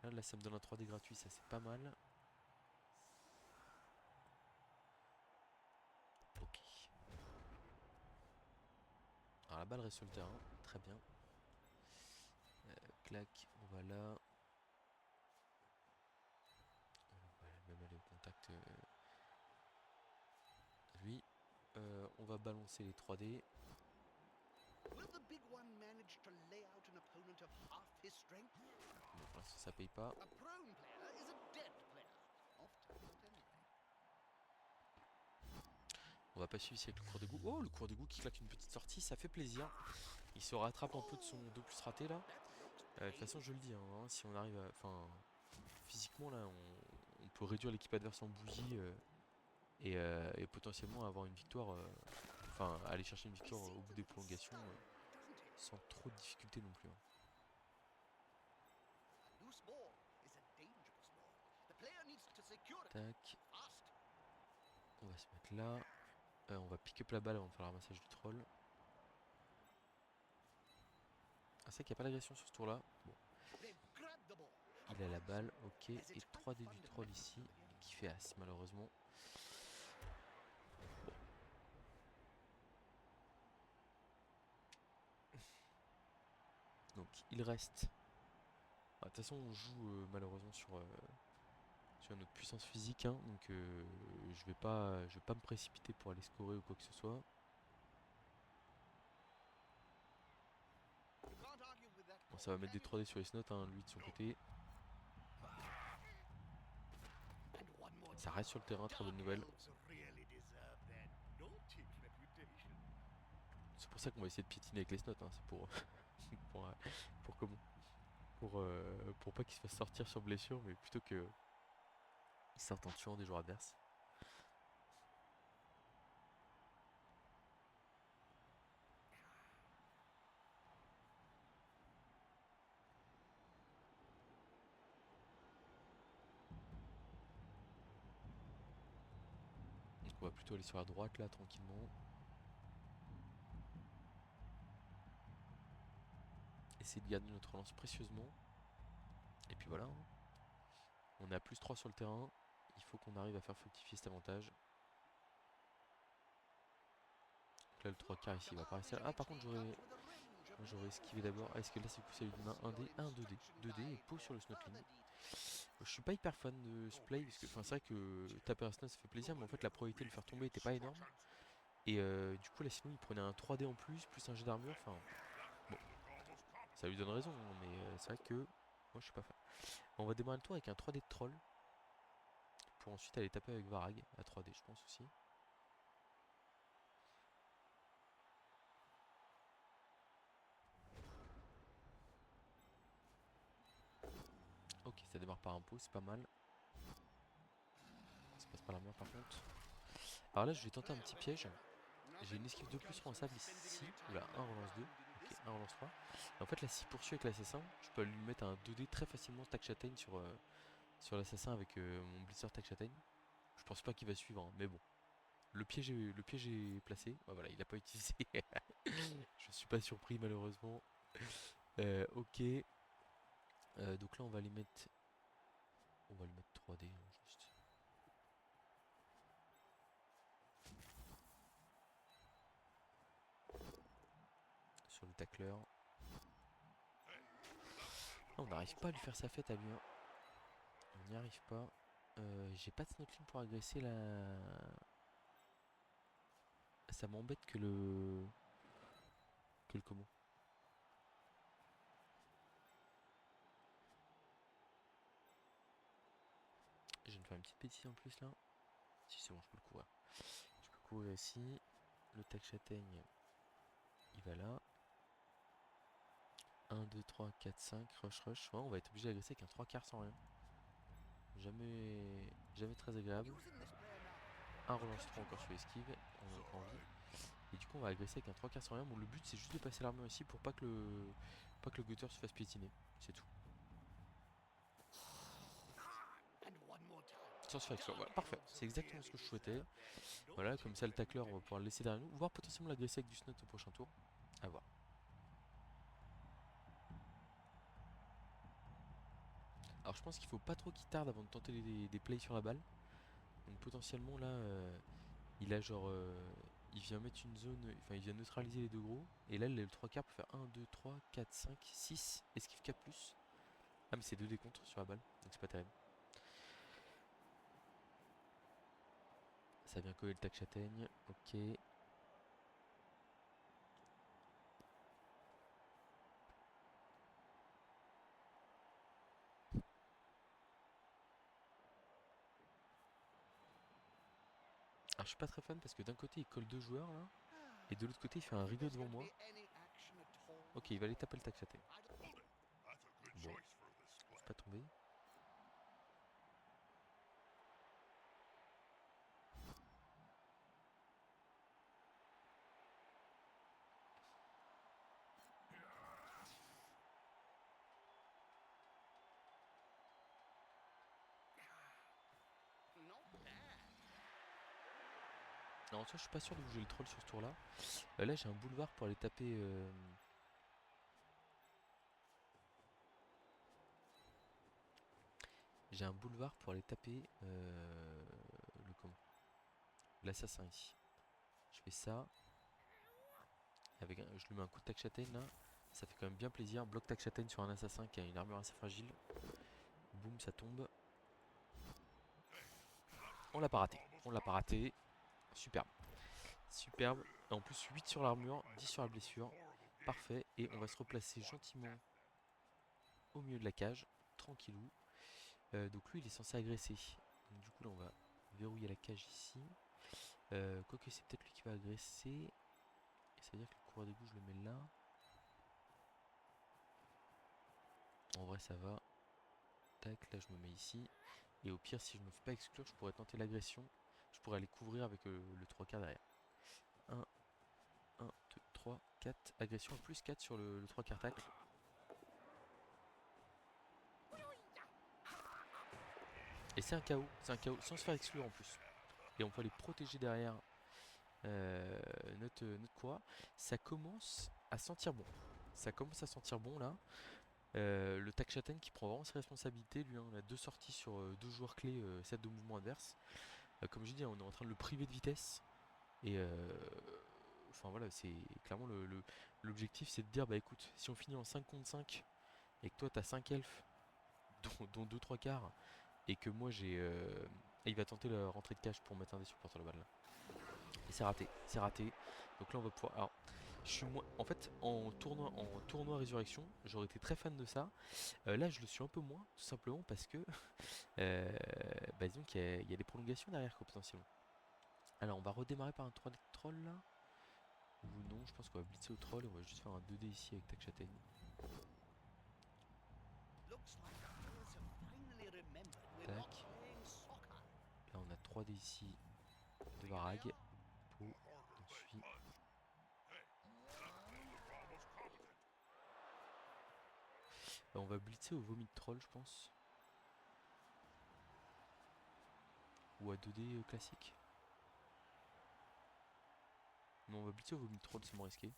Là, ça me donne un 3D gratuit, ça c'est pas mal. Ok. Alors la balle reste sur le terrain, très bien. Clac, on va là. On va même aller au contact. Lui. On va balancer les 3D. Bon, pour l'instant ça paye pas. On va pas suivre ici avec le cours d'égout. Oh, le cours d'égout qui claque une petite sortie, ça fait plaisir. Il se rattrape un peu de son 2 plus raté là. De toute façon, je le dis, hein, si on arrive à. Enfin, physiquement là, on peut réduire l'équipe adverse en bouillie et potentiellement avoir une victoire. Enfin, aller chercher une victoire au bout des prolongations sans trop de difficultés non plus, hein. Tac. On va se mettre là. On va pick up la balle avant de faire le ramassage du troll. Ah, c'est vrai qu'il n'y a pas d'agression sur ce tour là. Bon. Il a la balle, ok. Et 3D du troll ici, qui fait as malheureusement. Bon. Donc il reste. De toute façon on joue malheureusement sur notre puissance physique, hein, donc je vais pas me précipiter pour aller scorer ou quoi que ce soit. Bon, ça va mettre des 3D sur les snots, hein, lui de son côté. Ça reste sur le terrain, très bonne nouvelle. C'est pour ça qu'on va essayer de piétiner avec les snots, hein, c'est pour pour comment pour pas qu'il se fasse sortir sur blessure, mais plutôt que il sorte en tuant des joueurs adverses. Donc on va plutôt aller sur la droite là tranquillement. Essayer de garder notre relance précieusement. Et puis voilà, hein. On est à plus 3 sur le terrain. Il faut qu'on arrive à faire fructifier cet avantage. Donc là le 3 quarts ici il va apparaître. Ah par contre j'aurais esquivé d'abord. Ah, est-ce que là c'est coup ça lui donne un 1D, 2D, 2D et pause sur le snotling. Je suis pas hyper fan de ce play parce que c'est vrai que taper un snot ça fait plaisir, mais en fait la probabilité de le faire tomber était pas énorme. Et du coup là sinon il prenait un 3D en plus un jet d'armure. Enfin bon, ça lui donne raison, hein, mais c'est vrai que moi je suis pas fan. On va démarrer le tour avec un 3D de troll. Pour ensuite aller taper avec Varag à 3D je pense aussi. Ok, ça démarre par un pot, c'est pas mal. Ça passe par la main par contre. Alors là je vais tenter un petit piège. J'ai une esquive 2 plus 3 en sable ici. Oula, 1 relance 2. Ok, 1 relance 3. Et en fait là s'il poursuit avec l'assassin, je peux lui mettre un 2D très facilement tac châtaigne sur l'assassin avec mon blitzer tac châtaigne. Je pense pas qu'il va suivre, hein, mais bon. Le piège est placé. Ah, voilà, il a pas utilisé. Je suis pas surpris malheureusement. Ok. Donc là on va les mettre. On va lui mettre 3D hein, juste. Sur le tacleur. Ah, on n'arrive pas à lui faire sa fête à lui. Hein. On n'y arrive pas. J'ai pas de snotling pour agresser la. Ça m'embête que le. Que le comment. Je viens de faire une petite bêtise en plus là. Si c'est bon, je peux le courir. Je peux courir ici. Le tac châtaigne, il va là. 1, 2, 3, 4, 5, rush, rush. Ouais, on va être obligé d'agresser avec un 3 quarts sans rien. Jamais très agréable. Un relance 3 encore sur l'esquive. On a encore envie. Et du coup, on va agresser avec un 3 quarts sans rien. Bon, le but, c'est juste de passer l'armure ici pour pas que le gutter se fasse piétiner. C'est tout. Sans se faire exclure. Voilà, parfait. C'est exactement ce que je souhaitais. Voilà, comme ça, le tacleur, on va pouvoir le laisser derrière nous. Voire potentiellement l'agresser avec du snot au prochain tour. À voir. Alors, je pense qu'il faut pas trop qu'il tarde avant de tenter des plays sur la balle. Donc, potentiellement, là, il a genre. Il vient mettre une zone. Enfin, il vient neutraliser les deux gros. Et là, le 3 quarts pour faire 1, 2, 3, 4, 5, 6. Esquive K+. Ah, mais c'est 2 décomptes sur la balle. Donc, c'est pas terrible. Ça vient coller le tac châtaigne. Ok. Alors, je suis pas très fan parce que d'un côté, il colle deux joueurs là. Et de l'autre côté, il fait un rideau devant moi. Ok, il va aller taper le tac châtaigne. Bon. C'est pas tombé. Non, ça je suis pas sûr de bouger le troll sur ce tour là. Là j'ai un boulevard pour aller taper. J'ai un boulevard pour aller taper le comment? L'assassin ici. Je fais ça. Je lui mets un coup de tac châtaigne là. Ça fait quand même bien plaisir. Bloc tac châtaigne sur un assassin qui a une armure assez fragile. Boum, ça tombe. On l'a pas raté. On l'a pas raté. Superbe. Superbe. Et en plus 8 sur l'armure, 10 sur la blessure. Parfait. Et on va se replacer gentiment au milieu de la cage. Tranquillou. Donc lui il est censé agresser. Donc du coup là on va verrouiller la cage ici. Quoique c'est peut-être lui qui va agresser. Et ça veut dire que le coureur d'égout je le mets là. En vrai ça va. Tac, là je me mets ici. Et au pire si je me fais pas exclure je pourrais tenter l'agression. Je pourrais aller couvrir avec le 3 quarts derrière. 1, 1, 2, 3, 4. Agression plus 4 sur le 3 quarts tacle. Et c'est un KO sans se faire exclure en plus. Et on peut aller protéger derrière notre coureur. Ça commence à sentir bon. Ça commence à sentir bon là. Le tac châtaigne qui prend vraiment ses responsabilités. Lui, hein, on a 2 sorties sur 2 joueurs clés, set de mouvement adverse. Comme je dis, on est en train de le priver de vitesse. Et enfin voilà, c'est clairement l'objectif, c'est de dire bah écoute, si on finit en 5 contre 5 et que toi t'as 5 elfes, dont 2-3 quarts, et que moi j'ai. Et il va tenter la rentrée de cage pour mettre un dé sur le porteur de balle là. Et c'est raté, c'est raté. Donc là on va pouvoir. Alors, je suis moins. En fait, en tournoi résurrection, j'aurais été très fan de ça. Là, je le suis un peu moins, tout simplement parce que. Bah, disons qu'il y a des prolongations derrière, quoi, potentiellement. Alors, on va redémarrer par un 3D troll là. Ou non, je pense qu'on va blitzer au troll et on va juste faire un 2D ici avec tac châtaigne. Tac. Là, on a 3D ici de Varag. Po. On suit. On va blitzer au vomi de troll, je pense. Ou à 2D classique. Non, on va blitzer au vomi de troll, c'est moins risqué.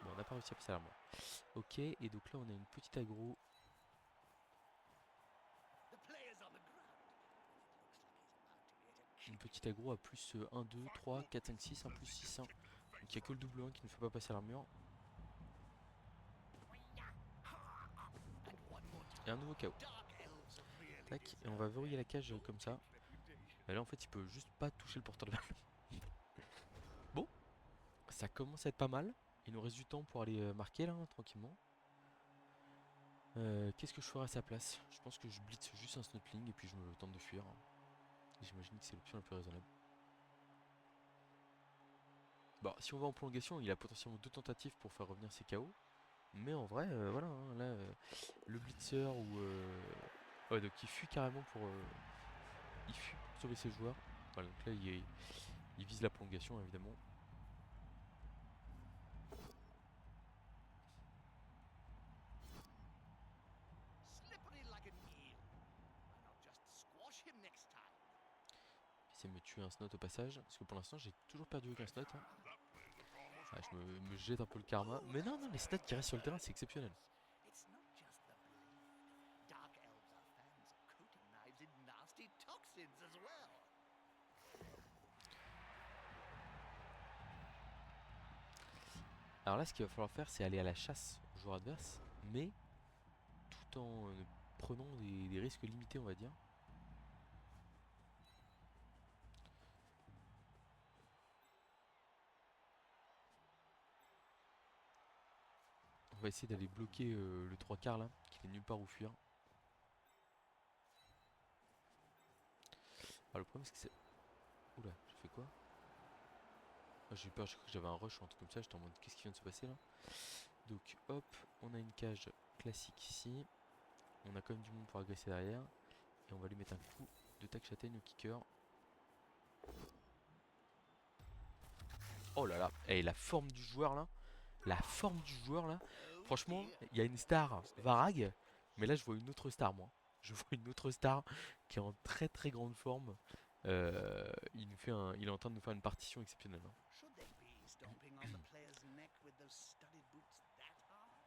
Bon, on n'a pas réussi à passer à l'armure. Ok, et donc là, on a une petite aggro. Une petite aggro à plus 1, 2, 3, 4, 5, 6, 1 plus 6, 1. Donc il n'y a que le double 1 qui ne fait pas passer à l'armure. Et un nouveau KO. Tac, et on va verrouiller la cage comme ça. Et là en fait il peut juste pas toucher le porteur de balle. Bon, ça commence à être pas mal. Il nous reste du temps pour aller marquer là, hein, tranquillement. Qu'est-ce que je ferai à sa place? Je pense que je blitz juste un snotling et puis je me tente de fuir. J'imagine que c'est l'option la plus raisonnable. Bon, si on va en prolongation, il a potentiellement 2 tentatives pour faire revenir ses KO. Mais en vrai, voilà, hein, là, le blitzer ou... Ouais, donc il fuit carrément pour... il fuit pour sauver ses joueurs. Voilà, donc là, il vise la prolongation, évidemment. Essayer de me tuer un snot au passage. Parce que pour l'instant, j'ai toujours perdu aucun snot. Hein. Ah, je me jette un peu le karma. Mais non, non, les snots qui restent sur le terrain, c'est exceptionnel. Alors là, ce qu'il va falloir faire, c'est aller à la chasse aux joueurs adverses, mais tout en prenant des risques limités, on va dire. On va essayer d'aller bloquer le 3 quarts là, qui n'est nulle part où fuir. Alors le problème, c'est que c'est... Oula, j'ai fait quoi? Ah, j'ai eu peur, j'ai cru que j'avais un rush ou un truc comme ça, j'étais en mode qu'est-ce qui vient de se passer là? Donc hop, on a une cage classique ici. On a quand même du monde pour agresser derrière. Et on va lui mettre un coup de tac châtaigne au kicker. Oh là là, et la forme du joueur là. La forme du joueur là. Franchement, il y a une star Varag. Mais là je vois une autre star moi. Je vois une autre star qui est en très très grande forme. Il est en train de nous faire une partition exceptionnelle, hein. Should they be stomping on the player's neck with those studded boots that hard?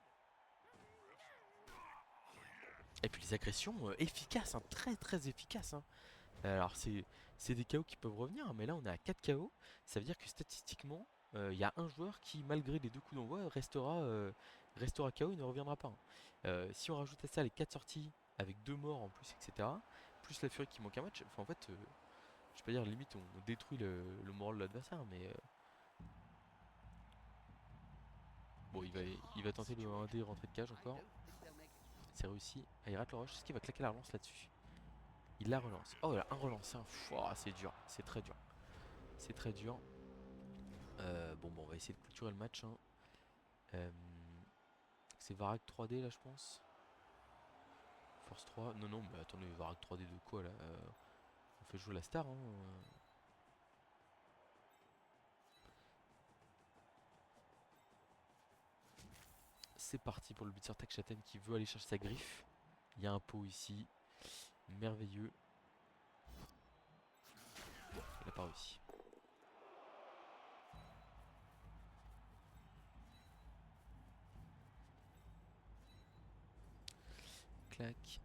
Et puis les agressions efficaces, hein, très très efficaces, hein. Alors c'est des KO qui peuvent revenir, mais là on est à 4 KO. Ça veut dire que statistiquement, il y a un joueur qui, malgré les deux coups d'envoi, restera KO, il ne reviendra pas, hein. Si on rajoute à ça les 4 sorties avec 2 morts en plus, etc. Plus la furie qui manque un match, enfin en fait, je vais pas dire limite on détruit le moral de l'adversaire, mais bon il va tenter le 1D rentrée de cage I encore. don't think they'll make it. C'est réussi. Ah, il rate le rush, est-ce qu'il va claquer la relance là-dessus? Il la relance. Oh, il a un relance, hein. Pouah, c'est dur, c'est très dur. C'est très dur. Bon, on va essayer de clôturer le match, hein. Euh, c'est Varag 3D là, je pense. Force 3. Non, non, mais attendez, Varag 3D de quoi là? On fait jouer la star, hein. C'est parti pour le but sur Takchaten qui veut aller chercher sa griffe. Il y a un pot ici. Merveilleux. Bon, il n'a pas réussi. Clac.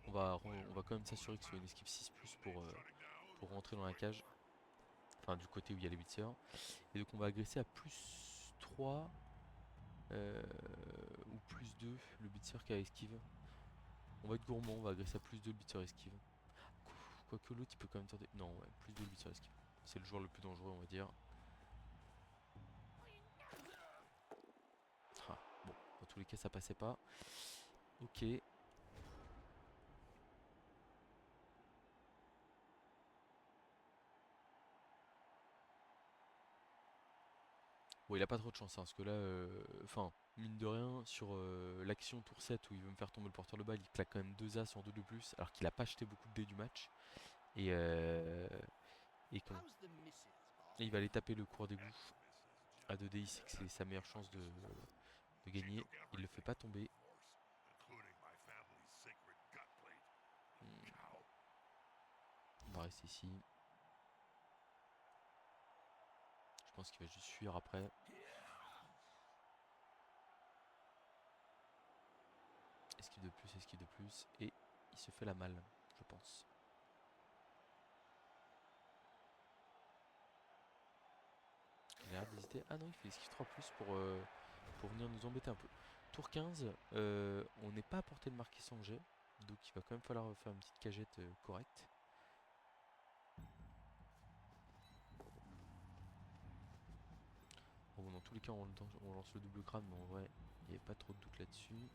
On va quand même s'assurer que ce soit une esquive 6 pour rentrer dans la cage. Enfin, du côté où il y a les beaters. Et donc on va agresser à plus 3 ou plus 2 le beater qui a esquive. On va être gourmand, on va agresser à plus 2 le beater esquive. Quoique l'autre il peut quand même tenter. Non, ouais, plus 2 le beater esquive. C'est le joueur le plus dangereux, on va dire. Ah, bon, dans tous les cas ça passait pas. Ok. Bon, il a pas trop de chance, hein, parce que là, enfin, mine de rien, sur l'action tour 7 où il veut me faire tomber le porteur de balle, il claque quand même 2 As sur 2 de plus, alors qu'il a pas acheté beaucoup de dés du match. Et, et, comment- How's the missus, et boss? il va aller taper le cours des bouts à 2 dés, il sait que c'est sa meilleure chance de gagner. Il le fait pas tomber. Hmm, on va rester ici. Je pense qu'il va juste fuir après. Esquive de plus. Et il se fait la malle, je pense. Il a l'air d'hésiter. Ah non, il fait esquive 3 plus pour venir nous embêter un peu. Tour 15, on n'est pas à portée de marquer son jet. Donc il va quand même falloir faire une petite cagette correcte. Bon, dans tous les cas, on lance le double crâne, mais en vrai, il n'y avait pas trop de doute là-dessus.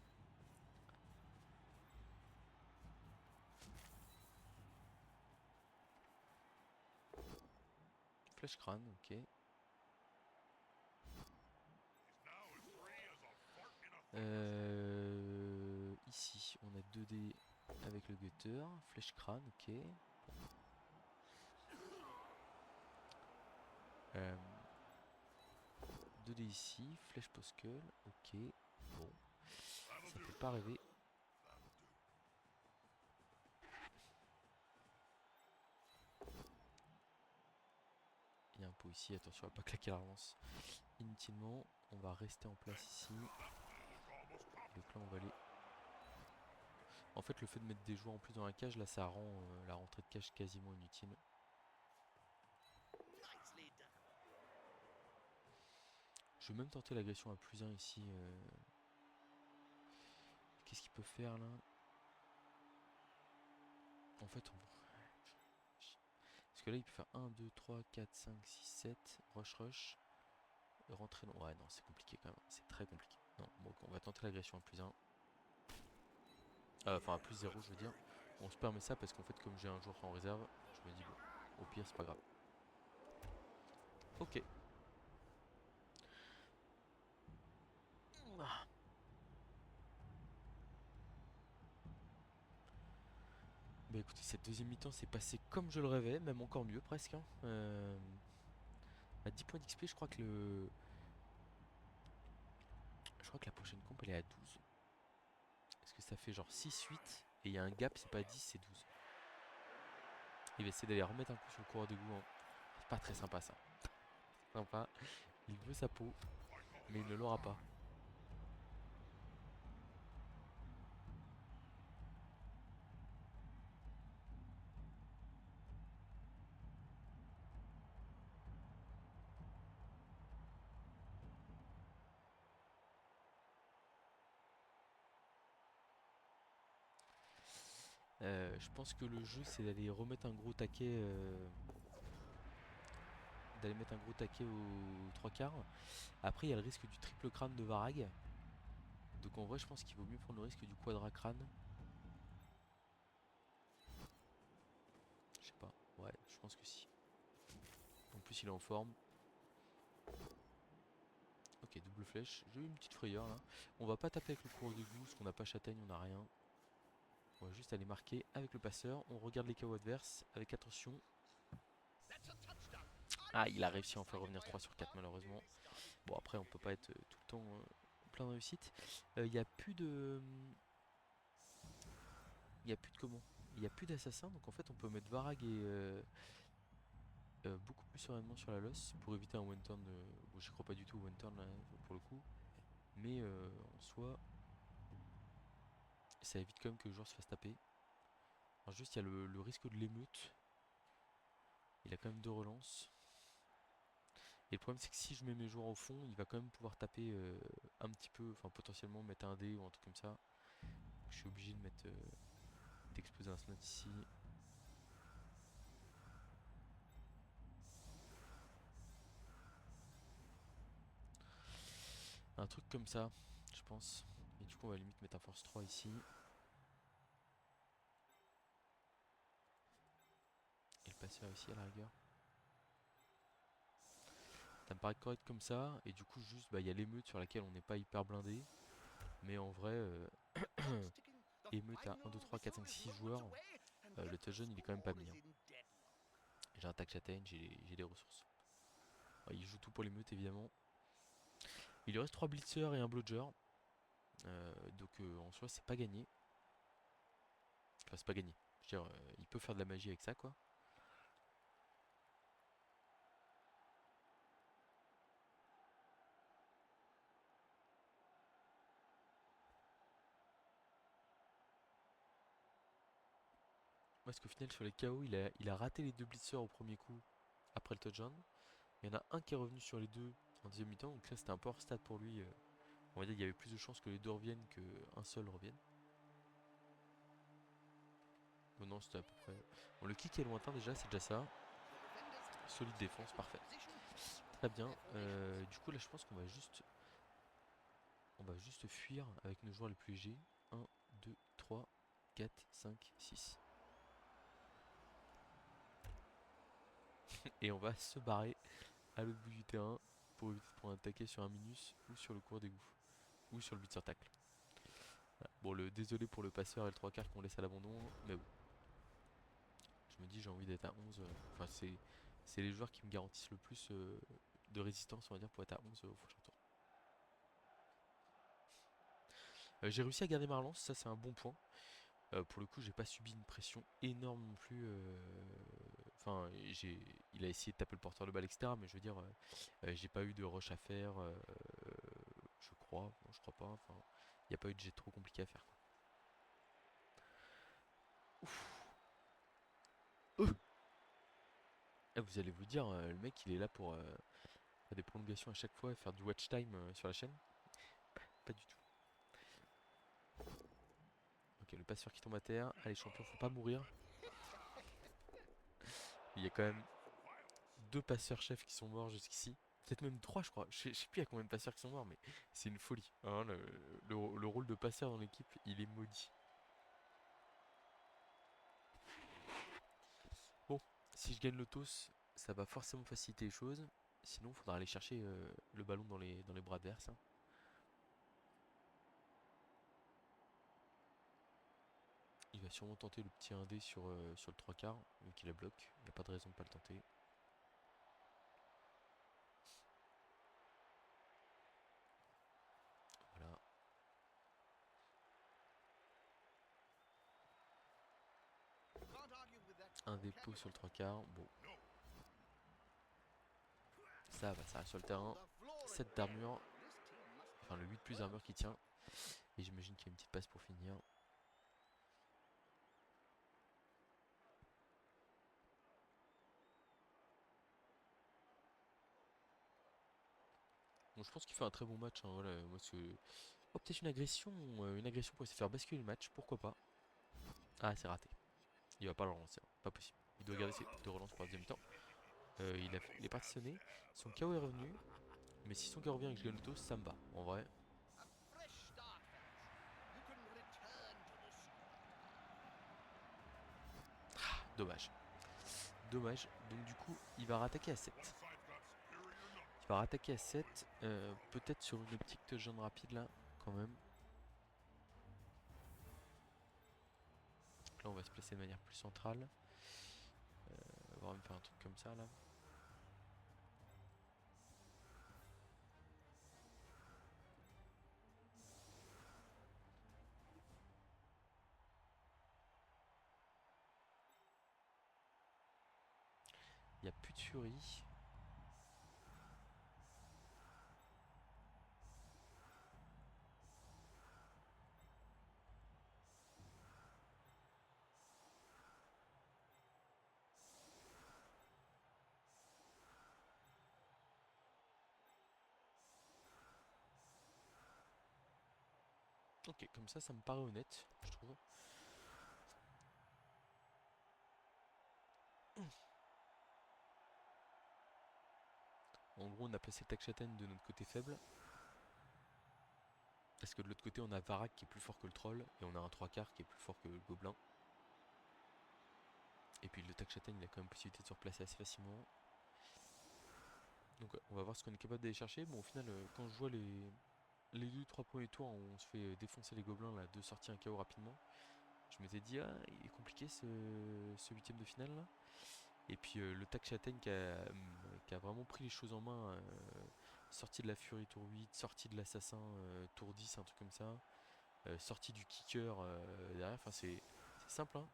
Flèche crâne, ok. Ici, on a 2 dés avec le gutter. Flèche crâne, ok. Euh, 2 dés ici. Flèche poskel, ok. Bon, ça peut pas rêver. Il y a un pot ici, attention à pas claquer la relance inutilement. On va rester en place ici. Le plan va aller. En fait, le fait de mettre des joueurs en plus dans la cage, là, ça rend la rentrée de cage quasiment inutile. Nicely done. Je vais même tenter l'agression à plus 1 ici. Qu'est-ce qu'il peut faire là? En fait, parce que là, il peut faire 1, 2, 3, 4, 5, 6, 7. Rush, rush. Rentrer dans. Ouais, non, c'est compliqué quand même. C'est très compliqué. Non, bon, on va tenter l'agression à plus 1. Enfin, à plus 0, je veux dire. On se permet ça parce qu'en fait, comme j'ai un joueur en réserve, je me dis, bon, au pire, c'est pas grave. Ok. Ah. Bah écoutez, cette deuxième mi-temps s'est passée comme je le rêvais, même encore mieux presque, hein. À 10 points d'XP, je crois que Je crois que la prochaine comp elle est à 12. Est-ce que ça fait genre 6-8 et il y a un gap, c'est pas 10, c'est 12. Il va essayer d'aller remettre un coup sur le coureur d'égout. Hein. C'est pas très sympa ça. Sympa. Il veut sa peau, mais il ne l'aura pas. Je pense que le jeu c'est d'aller remettre un gros taquet. D'aller mettre un gros taquet aux 3 quarts. Après il y a le risque du triple crâne de Varag. Donc en vrai je pense qu'il vaut mieux prendre le risque du quadra crâne. Je sais pas. Ouais, je pense que si. En plus il est en forme. Ok, double flèche. J'ai eu une petite frayeur là. On va pas taper avec le coureur d'égout parce qu'on n'a pas châtaigne, on n'a rien. On va juste aller marquer avec le passeur. On regarde les KO adverses avec attention. Ah, il a réussi à en faire revenir 3 sur 4 malheureusement. Bon, après, on peut pas être tout le temps plein de réussite. Il n'y a plus de. Il n'y a plus de comment? Il n'y a plus d'assassins, donc en fait, on peut mettre Varag et beaucoup plus sereinement sur la loss pour éviter un one turn. Bon, j'y crois pas du tout au one turn là, pour le coup. Mais en soi, ça évite quand même que le joueur se fasse taper. Alors, juste, il y a le risque de l'émeute. Il a quand même 2 relances. Et le problème c'est que si je mets mes joueurs au fond, il va quand même pouvoir taper un petit peu, enfin potentiellement mettre un dé ou un truc comme ça. Donc, je suis obligé de mettre d'exposer un snot ici. Un truc comme ça, je pense. Et du coup on va limite mettre un force 3 ici. Et le passeur ici à la rigueur. Ça me paraît correct comme ça. Et du coup juste bah il y a l'émeute sur laquelle on n'est pas hyper blindé. Mais en vrai, émeute à 1, 2, 3, 4, 5, 6 joueurs. Le touchdown il est quand même pas mis. Hein. J'ai un tac châtaigne, j'ai des ressources. Ouais, il joue tout pour l'émeute évidemment. Il lui reste 3 blitzers et un blodger. Donc en soi c'est pas gagné. Enfin c'est pas gagné. Je veux dire, il peut faire de la magie avec ça quoi. Parce qu'au final sur les KO il a raté les 2 blitzers au premier coup après le touchdown. Il y en a un qui est revenu sur les deux en deuxième mi-temps. Donc là c'était un power stat pour lui. On va dire qu'il y avait plus de chances que les deux reviennent qu'un seul revienne. Bon non c'était à peu près. Bon le kick est lointain déjà, c'est déjà ça. Solide défense, parfait. Très bien. Du coup là je pense qu'on va juste. On va juste fuir avec nos joueurs les plus légers. 1, 2, 3, 4, 5, 6. Et on va se barrer à l'autre bout du terrain pour éviter de prendre un taquet sur un minus ou sur le cours d'égout. Ou sur le but sur tacle. Voilà. Bon, désolé pour le passeur et le 3 quarts qu'on laisse à l'abandon, mais bon. Je me dis, j'ai envie d'être à 11. Enfin, c'est les joueurs qui me garantissent le plus de résistance, on va dire, pour être à 11 au prochain tour. J'ai réussi à garder ma relance, ça c'est un bon point. Pour le coup, j'ai pas subi une pression énorme non plus. Enfin, il a essayé de taper le porteur de balle, etc. Mais je veux dire, j'ai pas eu de rush à faire, je crois. Non, je crois pas. Enfin, il n'y a pas eu de jet trop compliqué à faire, quoi. Ouf. Ah, vous allez vous dire, le mec il est là pour faire des prolongations à chaque fois et faire du watch time sur la chaîne. Pas du tout. Ok, le passeur qui tombe à terre. Allez, champion, faut pas mourir. Il y a quand même 2 passeurs-chefs qui sont morts jusqu'ici. Peut-être même 3, je crois. Je sais plus il y a combien de passeurs qui sont morts, mais c'est une folie. Hein, le rôle de passeur dans l'équipe, il est maudit. Bon, si je gagne le toss, ça va forcément faciliter les choses. Sinon, il faudra aller chercher le ballon dans les bras adverses. Hein. Il va sûrement tenter le petit 1D sur le 3 quarts, vu qu'il la bloque. Il n'y a pas de raison de pas le tenter. Voilà. Un dépôt sur le 3/4. Bon, ça va, ça reste sur le terrain. 7 d'armure. Enfin, le 8 plus d'armure qui tient. Et j'imagine qu'il y a une petite passe pour finir. Bon, je pense qu'il fait un très bon match. Hein, voilà, moi, oh, peut-être une agression pour essayer de faire basculer le match. Pourquoi pas? Ah, c'est raté. Il va pas le relancer. Hein, pas possible. Il doit garder ses deux relances pour la deuxième temps. Il est parti sonner. Son KO est revenu. Mais si son KO revient et que je gagne l'auto, ça me va. En vrai, A fresh start, fellas. You can return to the dommage. Dommage. Donc du coup, il va rattaquer à 7. Il va rattaquer à 7. Peut-être sur une optique de jeune rapide là, quand même. Là, on va se placer de manière plus centrale. On va me faire un truc comme ça là. Il n'y a plus de furie. Ok, comme ça me paraît honnête, je trouve. En gros, on a placé Takshaten de notre côté faible. Parce que de l'autre côté, on a Varak qui est plus fort que le troll. Et on a un 3/4 qui est plus fort que le gobelin. Et puis le Takshaten, il a quand même possibilité de se replacer assez facilement. Donc on va voir ce qu'on est capable d'aller chercher. Bon, au final, quand je vois les 2-3 premiers tours, où on se fait défoncer les gobelins, là, deux sorties, un KO rapidement. Je m'étais dit, ah, il est compliqué ce huitième de finale là. Et puis le Takshaten qui a vraiment pris les choses en main. Sortie de la Furie tour 8, sortie de l'assassin tour 10, un truc comme ça. Sortie du kicker derrière. Enfin, c'est simple. Hein.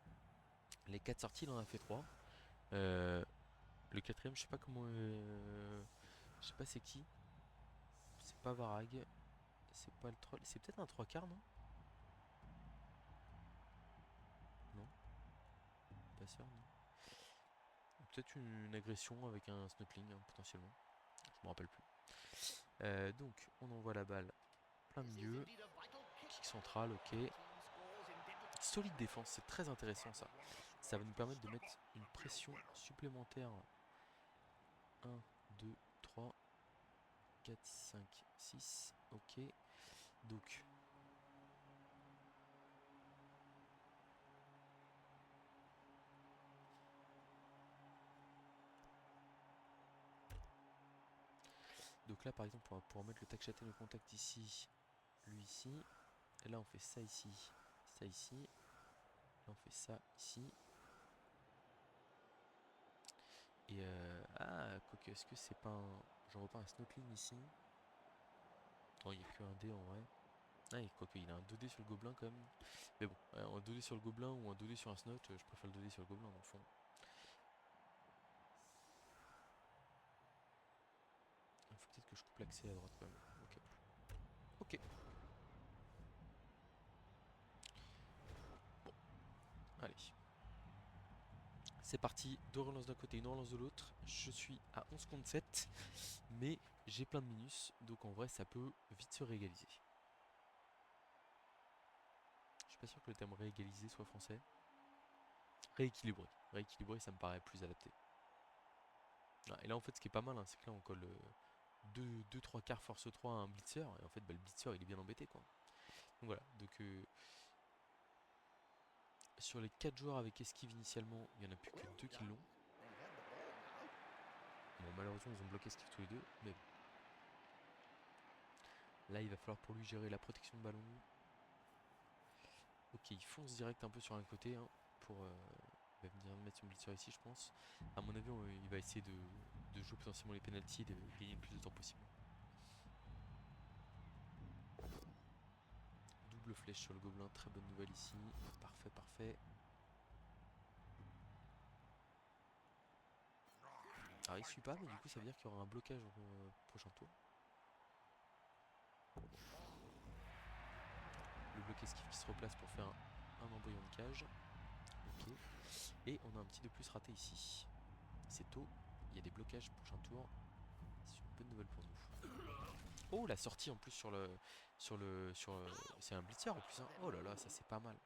Les 4 sorties, il en a fait 3. Le quatrième, je sais pas comment. Je sais pas c'est qui. C'est pas Varag. C'est pas le troll. C'est peut-être un 3/4, non? Non, pas sûr, non. Peut-être une agression avec un snotling, hein, potentiellement. Je me rappelle plus. Donc, on envoie la balle plein milieu. Kick central, ok. Solide défense, c'est très intéressant ça. Ça va nous permettre de mettre une pression supplémentaire. 1, 2, 3, 4, 5, 6. Ok. Donc, là, par exemple, on va pouvoir mettre le Takshaten au contact ici, lui ici. Et là, on fait ça ici, ça ici. Là, on fait ça ici. Et ah, quoique, est-ce que c'est pas un. J'en vois pas un snotling ici. Non, il n'y a que un dé en vrai. Ah, et quoique, il a un 2D sur le gobelin quand même. Mais bon, un 2D sur le gobelin ou un 2D sur un snot, je préfère le 2D sur le gobelin dans le fond. Il faut peut-être que je coupe l'accès à droite quand même. Ok. Ok. Bon, allez. C'est parti, deux relances d'un côté, une relance de l'autre. Je suis à 11 contre 7, mais j'ai plein de minus, donc en vrai ça peut vite se réégaliser. Je suis pas sûr que le terme réégaliser soit français. Rééquilibrer. Rééquilibrer, ça me paraît plus adapté. Ah, et là en fait ce qui est pas mal, hein, c'est que là on colle 2-3 quarts force 3 à un blitzer, et en fait bah, le blitzer il est bien embêté quoi. Donc voilà, donc sur les 4 joueurs avec esquive initialement, il n'y en a plus que 2 qui l'ont. Bon malheureusement ils ont bloqué esquive tous les deux, mais bon. Là il va falloir pour lui gérer la protection de ballon. Ok, il fonce direct un peu sur un côté hein, pour... il va venir mettre son blitzer ici je pense. À mon avis il va essayer de jouer potentiellement les penalties et de gagner le plus de temps possible. Double flèche sur le gobelin, très bonne nouvelle ici. Parfait, parfait. Alors il suit pas, mais du coup ça veut dire qu'il y aura un blocage au prochain tour. Le bloc esquive qui se replace pour faire un embryon de cage. Ok. Et on a un petit de plus raté ici. C'est tôt, il y a des blocages prochain tour. C'est une bonne nouvelle pour nous. Oh, la sortie en plus c'est un blitzer en plus, hein. Oh là là, ça c'est pas mal.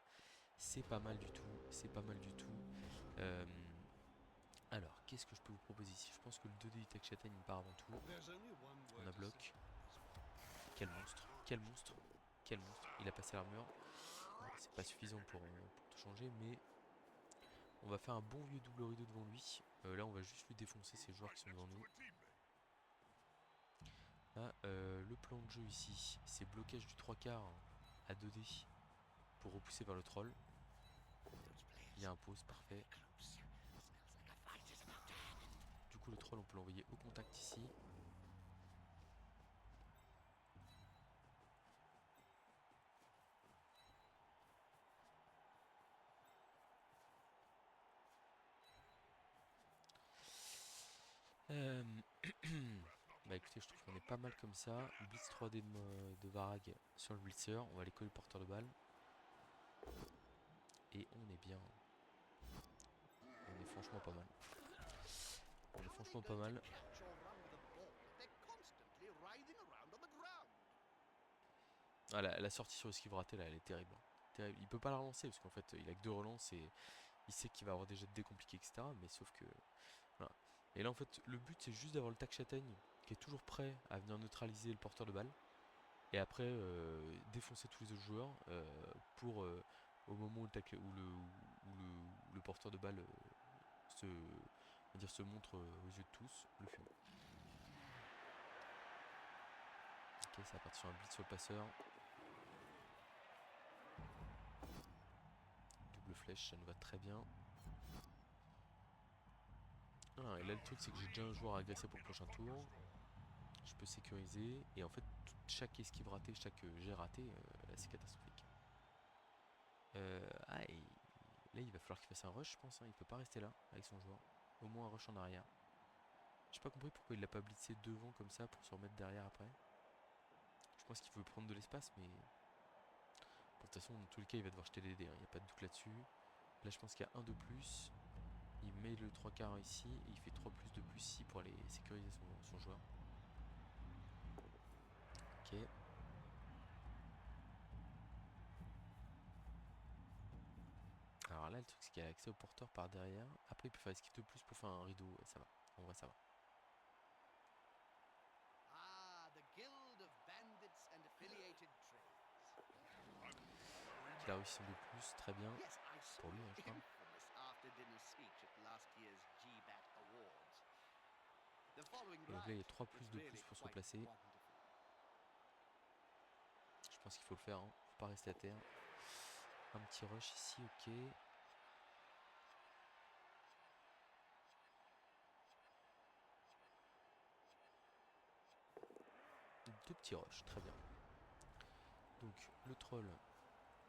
C'est pas mal du tout, c'est pas mal du tout. Euh, alors, qu'est-ce que je peux vous proposer ici? Je pense que le 2D du Tech Châtaigne il part avant tout. On a bloc. Quel monstre, quel monstre, quel monstre. Il a passé l'armure. Bon, c'est pas suffisant pour tout changer, mais on va faire un bon vieux double rideau devant lui. Là, on va juste lui défoncer ces joueurs qui sont devant nous. Là, le plan de jeu ici, c'est blocage du 3 quarts à 2D pour repousser vers le troll. Il y a un pause, parfait. Du coup, le troll, on peut l'envoyer au contact ici. Euh, Bah écoutez, je trouve qu'on est pas mal comme ça. Blitz 3D de Varag sur le blitzer. On va aller coller le porteur de balle. Et on est bien. On est franchement pas mal. On est franchement pas mal. Ah, la sortie sur esquive ratée là, elle est terrible. Terrible. Il peut pas la relancer parce qu'en fait il a que 2 relances et il sait qu'il va avoir des jets de dés compliqués, etc. Mais sauf que. Voilà. Et là en fait le but c'est juste d'avoir le tac châtaigne qui est toujours prêt à venir neutraliser le porteur de balle. Et après défoncer tous les autres joueurs pour au moment où le porteur de balle se montre aux yeux de tous, le fumer. Ok, ça va partir sur un blitz sur le passeur. Double flèche, ça nous va très bien. Ah, et là le truc c'est que j'ai déjà un joueur à agresser pour le prochain tour. Je peux sécuriser. Et en fait chaque esquive ratée, chaque jet raté, là c'est catastrophique. Là il va falloir qu'il fasse un rush je pense, hein. Il peut pas rester là avec son joueur. Au moins un rush en arrière. J'ai pas compris pourquoi il l'a pas blitzé devant comme ça pour se remettre derrière après. Je pense qu'il veut prendre de l'espace, mais bon, de toute façon, dans tous les cas, il va devoir jeter des dés, hein. Il n'y a pas de doute là-dessus. Là, je pense qu'il y a un de plus. Il met le 3 quarts ici et il fait 3 plus de plus ici pour aller sécuriser son joueur. Ok. Alors là, le truc, c'est qu'il a accès au porteur par derrière. Après, il peut faire esquive de plus pour faire un rideau. Ça va. En vrai, ça va. Il a réussi son de plus. Très bien. Pour lui, hein, je parle. Et donc là, il y a 3 plus de plus pour se replacer. Je pense qu'il faut le faire, hein. Faut pas rester à terre. Un petit rush ici, ok. Deux petits rushs, très bien. Donc le troll,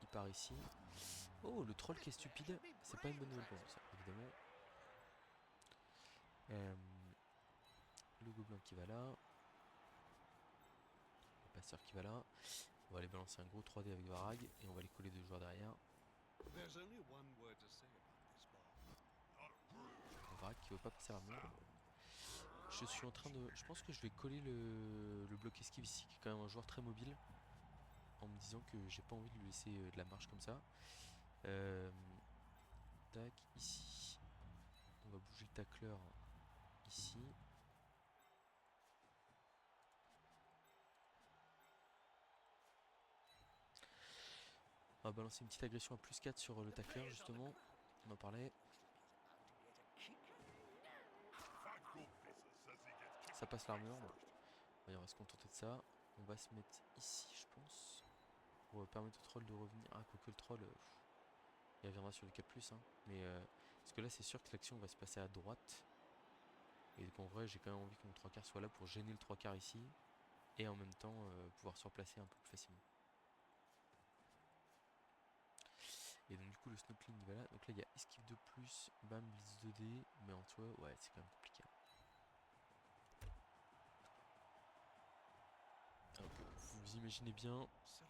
il part ici. Oh, le troll qui est stupide. C'est pas une bonne nouvelle pour nous, ça, évidemment. Le gobelin qui va là. Le passeur qui va là. On va aller balancer un gros 3D avec Varag. Et on va aller coller deux joueurs derrière. Varag qui veut pas passer l'armure. Je suis en train de... Je pense que je vais coller le bloc esquive ici, qui est quand même un joueur très mobile. En me disant que j'ai pas envie de lui laisser de la marche comme ça. Tac, ici. On va bouger le tacleur ici. On va balancer une petite agression à plus 4 sur le tacleur justement. On en parlait. Ça passe l'armure. On va se contenter de ça. On va se mettre ici je pense. On va permettre au troll de revenir. Ah, quoique le troll, il reviendra sur le 4+. Hein. Mais parce que là c'est sûr que l'action va se passer à droite. Et qu'en vrai j'ai quand même envie que mon 3 quarts soit là pour gêner le 3 quarts ici. Et en même temps pouvoir se replacer un peu plus facilement. Et donc du coup le Snowkling il va là. Donc là il y a esquive de plus, bam, blitz 2D. Mais en soi ouais c'est quand même compliqué. Vous imaginez bien,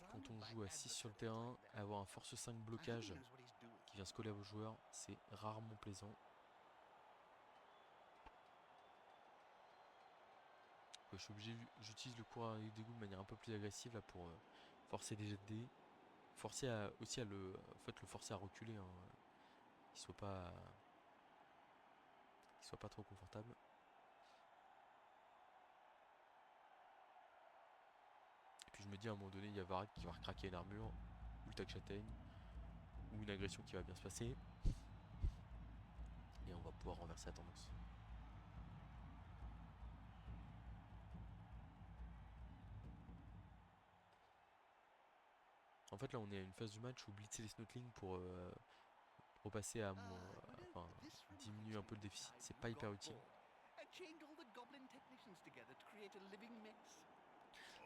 quand on joue à 6 sur le terrain, avoir un force 5 blocage qui vient se coller à vos joueurs, c'est rarement plaisant. Ouais, je suis obligé, j'utilise le coureur d'égout de manière un peu plus agressive là pour forcer des jets de dés. Forcer aussi à en fait, le forcer à reculer, hein, qu'il soit pas, qu'il soit pas trop confortable. Et puis je me dis à un moment donné, il y a Varag qui va recraquer une armure, ou le tac châtaigne, ou une agression qui va bien se passer, et on va pouvoir renverser la tendance. En fait là on est à une phase du match où blitzer les snotlings pour repasser à moins, enfin diminuer un peu le déficit, c'est pas hyper utile.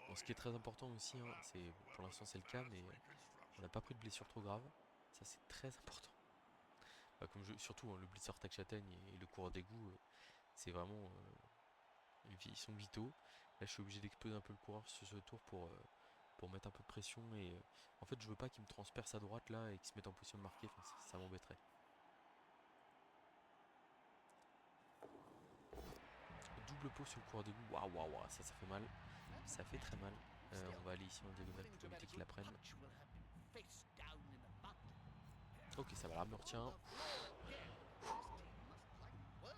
Bon, ce qui est très important aussi, hein, c'est pour l'instant c'est le cas, mais on n'a pas pris de blessure trop grave. Ça c'est très important. Bah, surtout hein, le blitzer tac châtaigne et le coureur d'égout, c'est vraiment ils sont vitaux. Là je suis obligé d'exploser un peu le coureur sur ce tour pour mettre un peu de pression et en fait je veux pas qu'il me transperce à droite là et qu'il se mette en position de marquer, enfin, ça m'embêterait. Double pot sur le coureur d'égout, waouh waouh waouh, ça fait mal, ça fait très mal. On va aller ici en diagonale pour éviter qu'il la prenne. Ok, ça va, l'armure tient.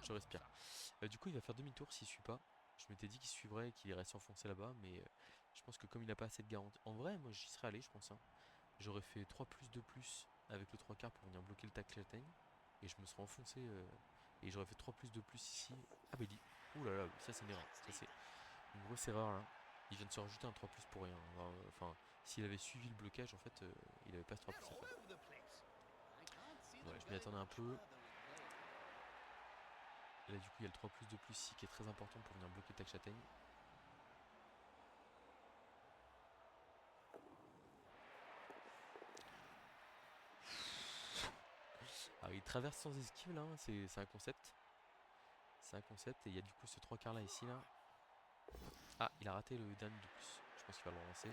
Je respire. Du coup, il va faire demi-tour s'il suit pas. Je m'étais dit qu'il suivrait et qu'il irait s'enfoncer là-bas, mais je pense que comme il n'a pas assez de garantie. En vrai, moi j'y serais allé, je pense, hein. J'aurais fait 3 plus de plus avec le 3 quarts pour venir bloquer le tac châtaigne. Et je me serais enfoncé. Et j'aurais fait 3 plus de plus ici. Ah, bah il dit. Ouh là là, ça c'est une erreur. Ça c'est une grosse erreur là. Il vient de se rajouter un 3 plus pour rien. Enfin, s'il avait suivi le blocage, en fait, il avait pas ce 3 plus à faire. Ouais, je m'y attendais un peu. Là, du coup, il y a le 3 plus de plus ici qui est très important pour venir bloquer le tac châtaigne. Alors, il traverse sans esquive là, hein, c'est un concept. C'est un concept et il y a du coup ce 3 quarts là ici là. Ah, il a raté le dernier de plus. Je pense qu'il va le relancer.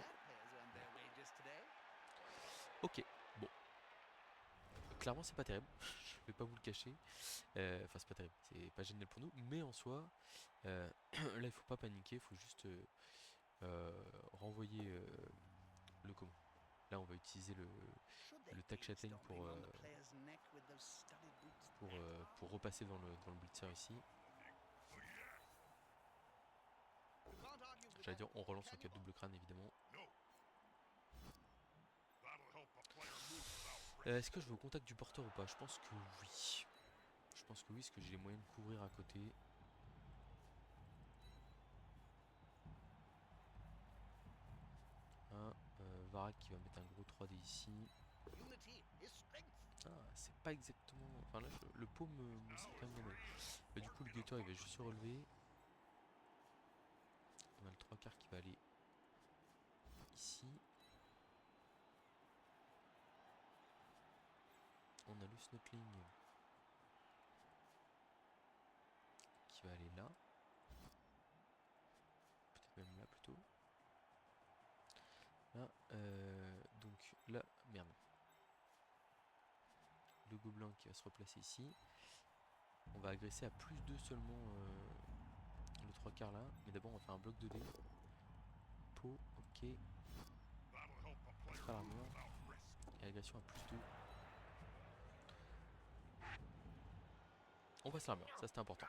Ok, bon. Clairement, c'est pas terrible. Je vais pas vous le cacher. Enfin, c'est pas terrible. C'est pas génial pour nous. Mais en soi, là, il faut pas paniquer. Il faut juste renvoyer le comment. Là, on va utiliser le tac châtaigne pour repasser dans le blitzer ici. J'allais dire, on relance en cas de double crâne évidemment. Est-ce que je vais au contact du porteur ou pas? Je pense que oui. Je pense que oui, parce que j'ai les moyens de couvrir à côté. Un Varag qui va mettre un gros 3D ici. Ah, c'est pas exactement. Enfin là, le pot me serait quand même bien donné. Du coup, le guetteur il va juste se relever. On a le 3 quarts qui va aller ici. On a le snotling qui va aller là. Peut-être même là plutôt. Là, donc là, merde. Le gobelin qui va se replacer ici. On va agresser à plus 2 seulement le 3 quarts là. Mais d'abord on va faire un bloc de dés. Pot, ok. Extra l'armure. Et agression à plus 2. On passe l'armure, ça c'était important.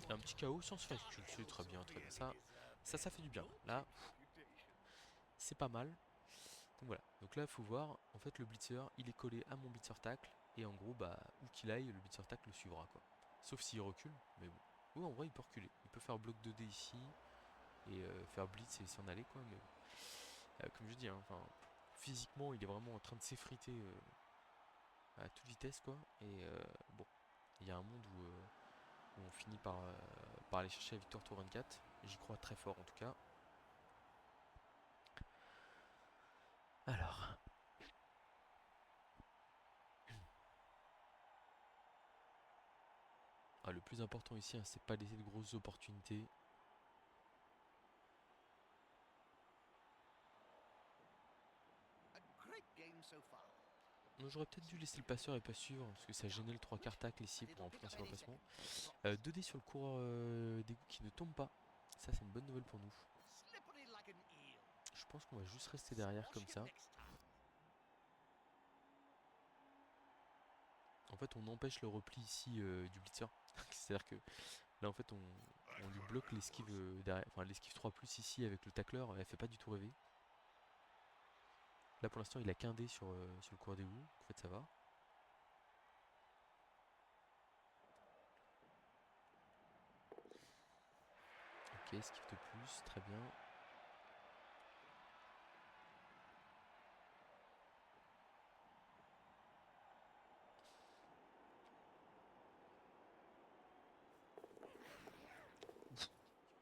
Et un petit KO sans se faire expulser, très bien, très bien. Ça fait du bien. Là, c'est pas mal. Donc voilà. Donc là, il faut voir. En fait, le blitzer, il est collé à mon blitzer tacle. Et en gros, bah, où qu'il aille, le blitzer tacle le suivra, quoi. Sauf s'il recule, mais bon. Oui, en vrai, il peut reculer. Il peut faire bloc 2D ici. Et faire blitz et s'en aller, quoi. Mais comme je dis, hein, enfin, physiquement, il est vraiment en train de s'effriter à toute vitesse, quoi. Et bon, il y a un monde où on finit par aller chercher la victoire tour 24. J'y crois très fort, en tout cas. Alors. Ah, le plus important ici, hein, c'est pas laisser de grosses opportunités. Non, j'aurais peut-être dû laisser le passeur et pas suivre, parce que ça gênait le 3 quarts tacle ici pour un potentiel remplacement. 2D sur le coureur d'égout qui ne tombe pas. Ça, c'est une bonne nouvelle pour nous. Slippery like an eel. Je pense qu'on va juste rester derrière Squash comme him ça. next time. En fait, on empêche le repli ici du blitzer. C'est-à-dire que là, en fait, on lui bloque l'esquive derrière. Enfin, l'esquive 3+ ici avec le tacleur, elle fait pas du tout rêver. Là, pour l'instant, il a qu'un dé sur le coureur d'égout. En fait, ça va. Ok, esquive de plus, très bien.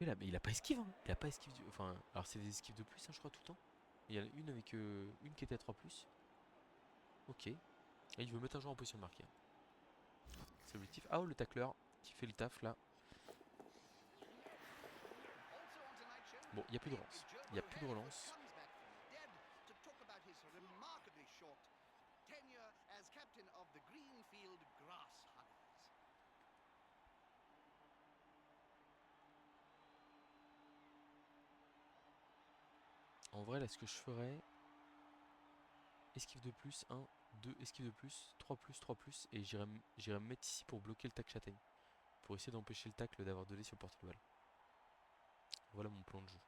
Mais là, mais il a pas esquive, hein. Il a pas esquive Enfin, alors c'est des esquives de plus, hein, je crois, tout le temps. Il y en a une avec une qui était à 3+. Ok. Et il veut mettre un joueur en position de marquer. C'est l'objectif. Ah, oh, le tacleur qui fait le taf là. Also on tonight's show, Bon, il n'y a plus de big relance. Il n'y a Jobo plus de Haywood relance. comes back from the dead to talk about his remarkably short tenure as captain of the Greenfield Grass Huggers. En vrai, là, ce que je ferais, esquive de plus, 1, 2, esquive de plus, 3+, 3+, et j'irais me mettre ici pour bloquer le tac châtaigne. Pour essayer d'empêcher le tacle d'avoir 2 dés sur le porte de balle. Voilà mon plan de jeu.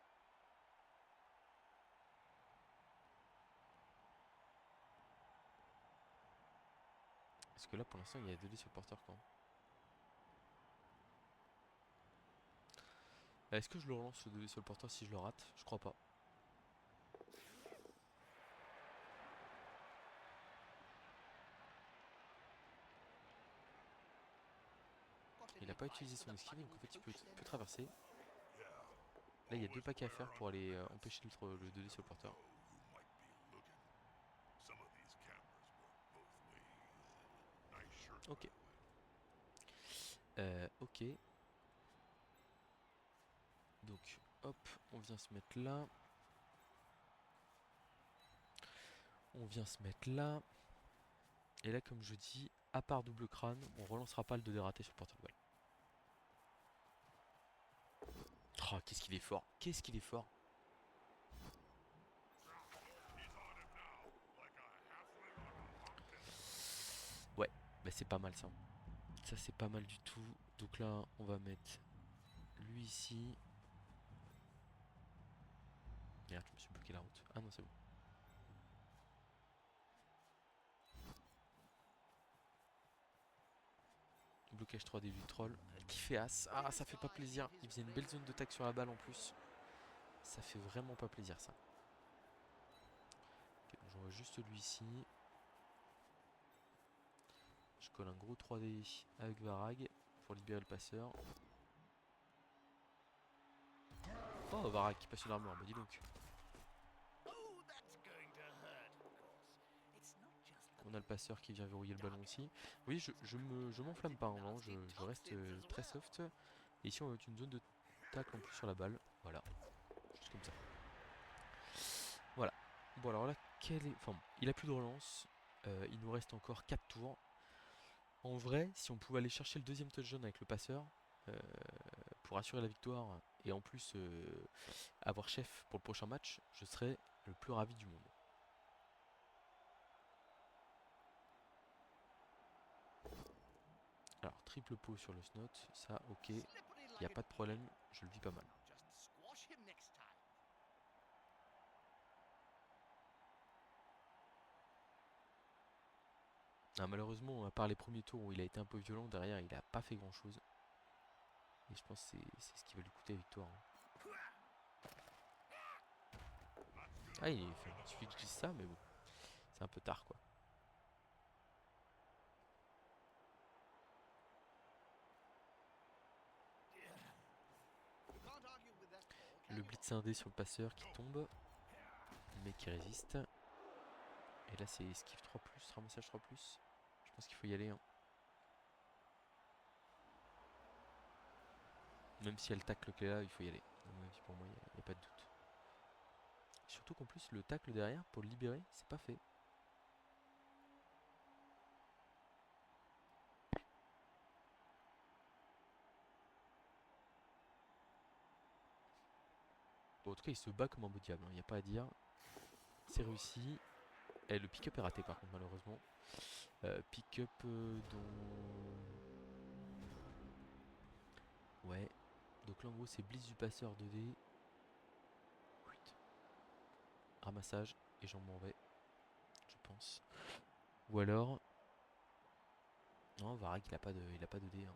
Parce que là, pour l'instant, il y a 2 dés sur le porteur quand même. Est-ce que je le relance le 2 dés sur le porteur si je le rate? Je crois pas. Il n'a pas utilisé son esquive, donc en fait, il peut traverser. Là, il y a 2 paquets à faire pour aller empêcher le 2D sur le porteur. Ok. Ok. Donc, hop, on vient se mettre là. On vient se mettre là. Et là, comme je dis, à part double crâne, on relancera pas le 2D raté sur le porteur de balle. Oh, qu'est-ce qu'il est fort. Qu'est-ce qu'il est fort. Ouais, bah c'est pas mal ça. Ça, c'est pas mal du tout. Donc là, on va mettre lui ici. Merde, je me suis bloqué la route. Ah non, c'est bon. Blocage 3D du troll. Qui fait as. Ah, ça fait pas plaisir. Il faisait une belle zone de tac sur la balle en plus. Ça fait vraiment pas plaisir ça. Ok, j'envoie juste lui ici. Je colle un gros 3D avec Varag pour libérer le passeur. Oh, Varag qui passe une armure, bah dis donc. Oh, that's going to hurt, of course. It's not just the On a le passeur qui vient verrouiller le ballon aussi. Oui, je m'enflamme pas, hein, je reste très soft. Et ici, on va mettre une zone de tacle en plus sur la balle. Voilà, juste comme ça. Voilà. Bon, alors là, enfin, il a plus de relance. Il nous reste encore 4 tours. En vrai, si on pouvait aller chercher le deuxième touchdown avec le passeur, euh, pour assurer la victoire et en plus avoir chef pour le prochain match, je serais le plus ravi du monde. Alors, triple pot sur le snot, ça, ok, il slippery n'y a like pas an de problème, eel. je le vis pas mal. Now just squash him next time. Ah, malheureusement, à part les premiers tours où il a été un peu violent, derrière il a pas fait grand chose. Et je pense que c'est ce qui va lui coûter la victoire, hein. Ah, il suffit que je dise ça, mais bon, c'est un peu tard quoi. You can't argue with that call, can Le you? blitz indé sur le passeur qui tombe, mais qui résiste. Et là c'est esquive 3+, ramassage 3+. Je pense qu'il faut y aller, hein. Même si elle tacle qui est là, il faut y aller. À mon avis, pour moi, il n'y a pas de doute. Surtout qu'en plus, le tacle derrière, pour le libérer, c'est pas fait. Bon, en tout cas, il se bat comme un beau diable, il n'y a pas à dire. C'est réussi. Et le pick-up est raté par contre, malheureusement. Pick-up dont... Ouais. Donc là, en gros, c'est Blitz du passeur 2D. Ramassage. Et j'en m'en vais. Je pense. Ou alors... Non, Varag, il a pas de dé. Hein.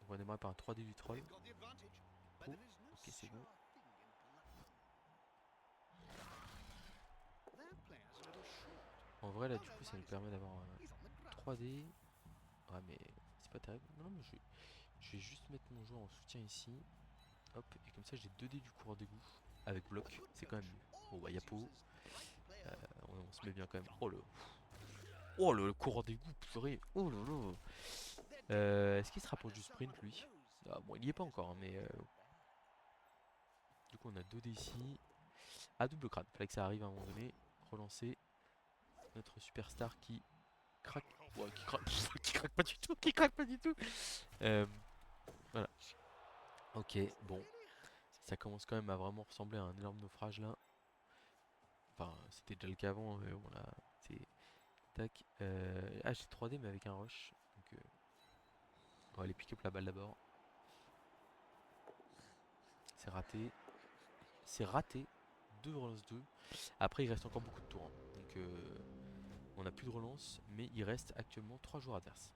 On va démarrer par un 3D du troll. They've got the advantage, but Oh, there is no ok, c'est sure bon. thing in bluff. That player's a little short. En vrai, là, Oh du no, coup, ça mine nous is permet on. d'avoir He's on the ground. 3D. Ouais, mais c'est pas terrible. Non, mais je vais juste mettre mon joueur en soutien ici. Hop, et comme ça, j'ai 2D du coureur d'égout. Avec A bloc, good c'est quand même coach mieux. Bon, bah, always Yapo. uses the right player On se met right bien quand même. job. Oh, le coureur d'égout, purée. Oh là là. They're dead Est-ce qu'il se and rapproche there's du sprint, someone who lui? knows Ah, bon, il y est pas he encore, hein, doesn't mais want to go there. du coup, on a 2D ici. Ah, double crâne. Fallait que ça arrive à un moment donné. Relancer notre superstar qui craque. Ouais, qui craque, qui craque pas du tout. Qui craque pas du tout. Euh, voilà. Ok, bon. Ça commence quand même à vraiment ressembler à un énorme naufrage là. Enfin, c'était déjà le cas avant, mais bon là, c'est... Tac. Ah, j'ai 3D mais avec un rush. Donc, on va aller pick up la balle d'abord. C'est raté. C'est raté. 2 relance 2. Après, il reste encore beaucoup de tours. Hein. Donc, on n'a plus de relance, mais il reste actuellement 3 joueurs adverses.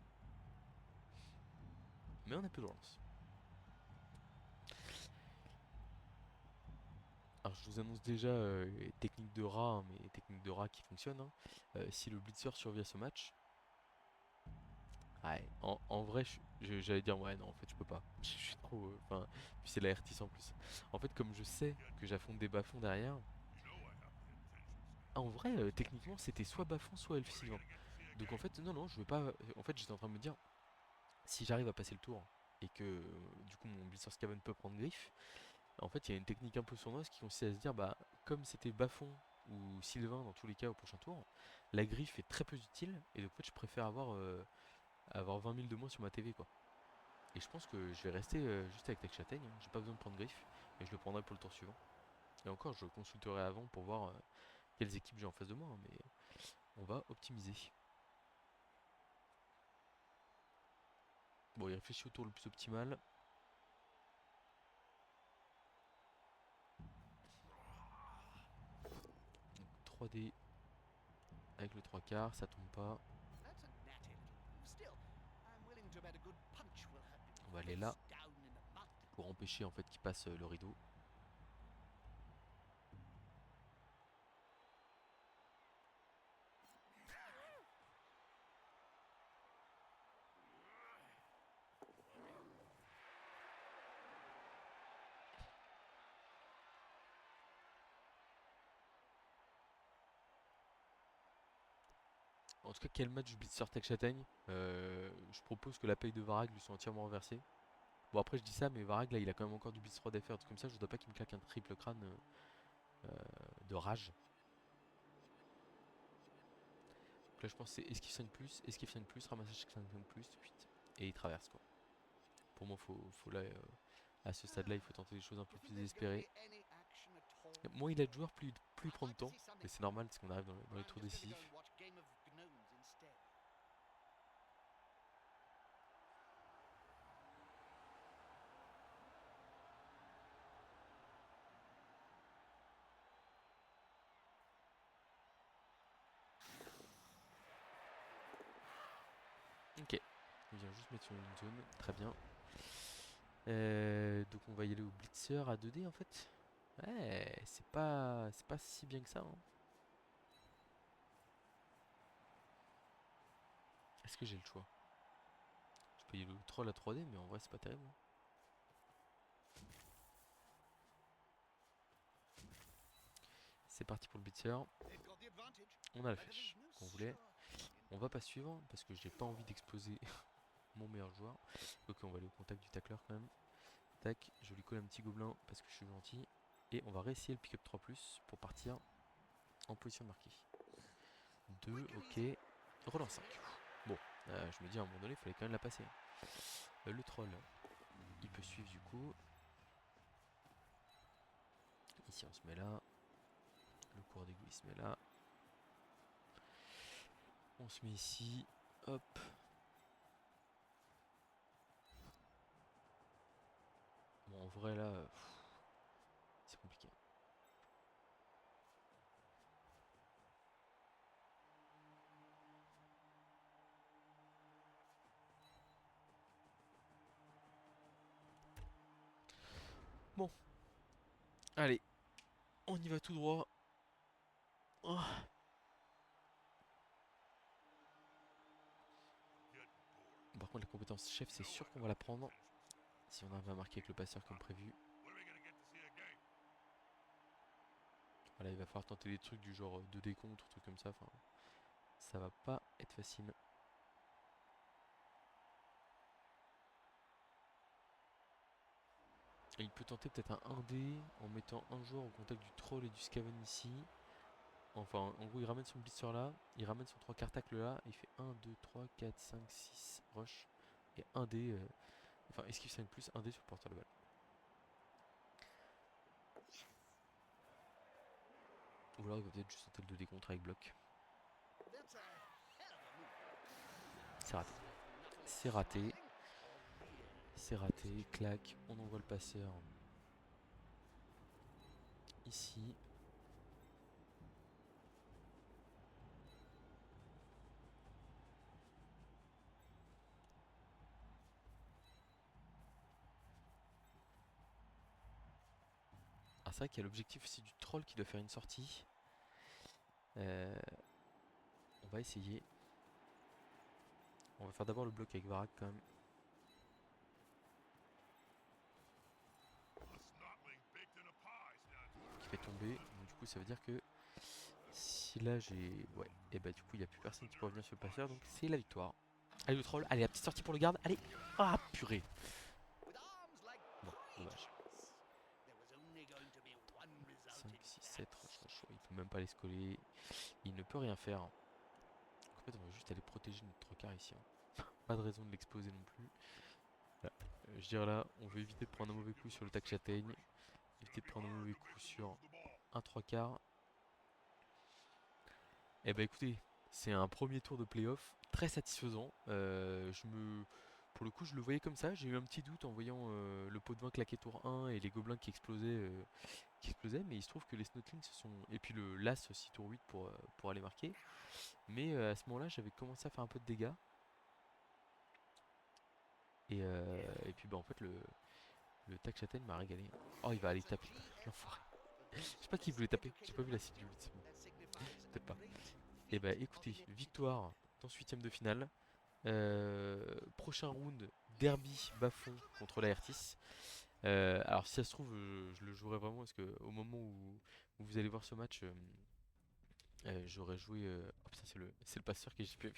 Mais on n'a plus de relance. Alors, je vous annonce déjà technique de rat, hein, mais technique de rat qui fonctionne. Hein. Si le blitzer survit à ce match, ouais, en vrai, j'allais dire ouais, non, en fait, je peux pas. Je suis trop. Enfin, puis c'est la R6 en plus. En fait, comme je sais que j'affronte des bas-fonds derrière, en vrai, techniquement, c'était soit bas-fond, soit elfe sylvain. Donc en fait, non, non, je veux pas. En fait, j'étais en train de me dire, si j'arrive à passer le tour et que du coup mon blitzer scaven peut prendre griffe, en fait, il y a une technique un peu sournoise qui consiste à se dire, bah, comme c'était bas-fond ou sylvain dans tous les cas au prochain tour, la griffe est très peu utile et donc en fait, je préfère avoir 20 000 de moins sur ma TV quoi. Et je pense que je vais rester juste avec Tech Châtaigne, hein. J'ai pas besoin de prendre griffe et je le prendrai pour le tour suivant. Et encore, je consulterai avant pour voir quelles équipes j'ai en face de moi, hein, mais on va optimiser. Bon, il réfléchit au tour le plus optimal. Donc 3D avec le 3 quarts, ça tombe pas. That's a natty little move. Still, I'm willing to bet a good punch will have On va his aller là face down in the mud. pour empêcher en fait qu'il passe le rideau. En tout cas, quel match Blitzer Tech Châtaigne. Je propose que la paye de Varag lui soit entièrement reversée. Bon, après, je dis ça, mais Varag là, il a quand même encore du Blitz 3 d'affaires, comme ça. Je voudrais pas qu'il me claque un triple crâne de rage. Donc là, je pense que c'est esquive 5+, esquive 5+, ramassage 5+, vite. Et il traverse quoi. Pour moi, faut là, à ce stade-là, il faut tenter des choses un peu Do you plus think there's going to désespérées. be any action at all? Moins il a de joueurs, plus il I'd prend de like to temps. see Mais something c'est fun, normal, parce qu'on arrive dans but les I'm tours just going to go décisifs. and watch Game of Gnomes instead. Ok. Il vient juste mettre sur une zone. Très bien. Donc on va y aller au Blitzer à 2D en fait. Ouais, c'est pas si bien que ça. Hein. Est-ce que j'ai le choix? Je peux y aller au troll à 3D, mais en vrai c'est pas terrible. Hein. C'est parti pour le Blitzer. They've got the advantage, On a la but there is flèche no qu'on voulait. sure thing in On va pas suivre parce que j'ai pas envie d'exploser mon meilleur joueur. Ok, on va aller au contact du tacleur quand même. Tac, je lui colle un petit gobelin parce que je suis gentil. Et on va réessayer le pick-up 3+ pour partir en position de marqué. 2, ok. Relance 5. Bon, je me dis à un moment donné, il fallait quand même la passer. Le troll, il peut suivre du coup. Ici on se met là. Le cours d'égout il se met là. On se met ici. Hop. Bon en vrai là, c'est compliqué. Bon. Allez. On y va tout droit. Oh. Par contre la compétence chef c'est sûr qu'on va la prendre. Si on arrive à marquer avec le passeur comme prévu. Voilà, il va falloir tenter des trucs du genre 2D contre, trucs comme ça. Enfin, ça va pas être facile. Et il peut tenter peut-être un 1D en mettant un joueur au contact du troll et du scaven ici. Enfin, en gros, il ramène son blitzer là, il ramène son 3 quarts tacle là, et il fait 1, 2, 3, 4, 5, 6 rush. Et 1D, enfin esquive 5 plus 1D sur le porteur de balle. Ou alors il va peut-être juste tenter le 2D contre avec bloc. That's a hell of a move. C'est raté. Nothing C'est raté. surprising. C'est raté. Clac. On envoie le passeur ici. Ah, c'est vrai qu'il y a l'objectif aussi du troll qui doit faire une sortie. On va essayer. On va faire d'abord le bloc avec Varak quand même. Qui fait tomber. Donc du coup ça veut dire que si là j'ai... Ouais. Et bah du coup il n'y a plus personne qui peut revenir sur le passeur. Donc c'est la victoire. Allez le troll. Allez la petite sortie pour le garde. Allez. Ah purée. With arms like Bon, dommage. Proteus, there was only going to be one result 5, in 6, that. 7. Il peut même pas les coller. Il ne peut rien faire. En fait on va juste aller protéger notre 3 quarts ici. Pas de raison de l'exposer non plus. Voilà. Je dirais là, on veut éviter de prendre un mauvais coup sur le tac châtaigne. Éviter de prendre un mauvais coup sur un 3 quarts. Eh bah écoutez, c'est un premier tour de playoff très satisfaisant. Pour le coup, je le voyais comme ça. J'ai eu un petit doute en voyant le pot de vin claquer tour 1 et les gobelins qui explosaient. Mais il se trouve que les Snotlings se sont. Et puis le l'As aussi tour 8 pour aller marquer. Mais à ce moment-là, j'avais commencé à faire un peu de dégâts. Et puis bah en fait, le tac châtaigne m'a régalé. Oh, il va aller taper. L'enfoiré. Je sais pas qui voulait taper. J'ai pas vu la cible du 8. That signifies Peut-être a pas. great Et bah feeling of écoutez, victory. victoire dans ce huitième de finale. Prochain round, derby bas-fond contre la Hertis. Alors si ça se trouve, je le jouerai vraiment parce que au moment où vous allez voir ce match, j'aurais joué. Oh putain, c'est le passeur qui est JPV.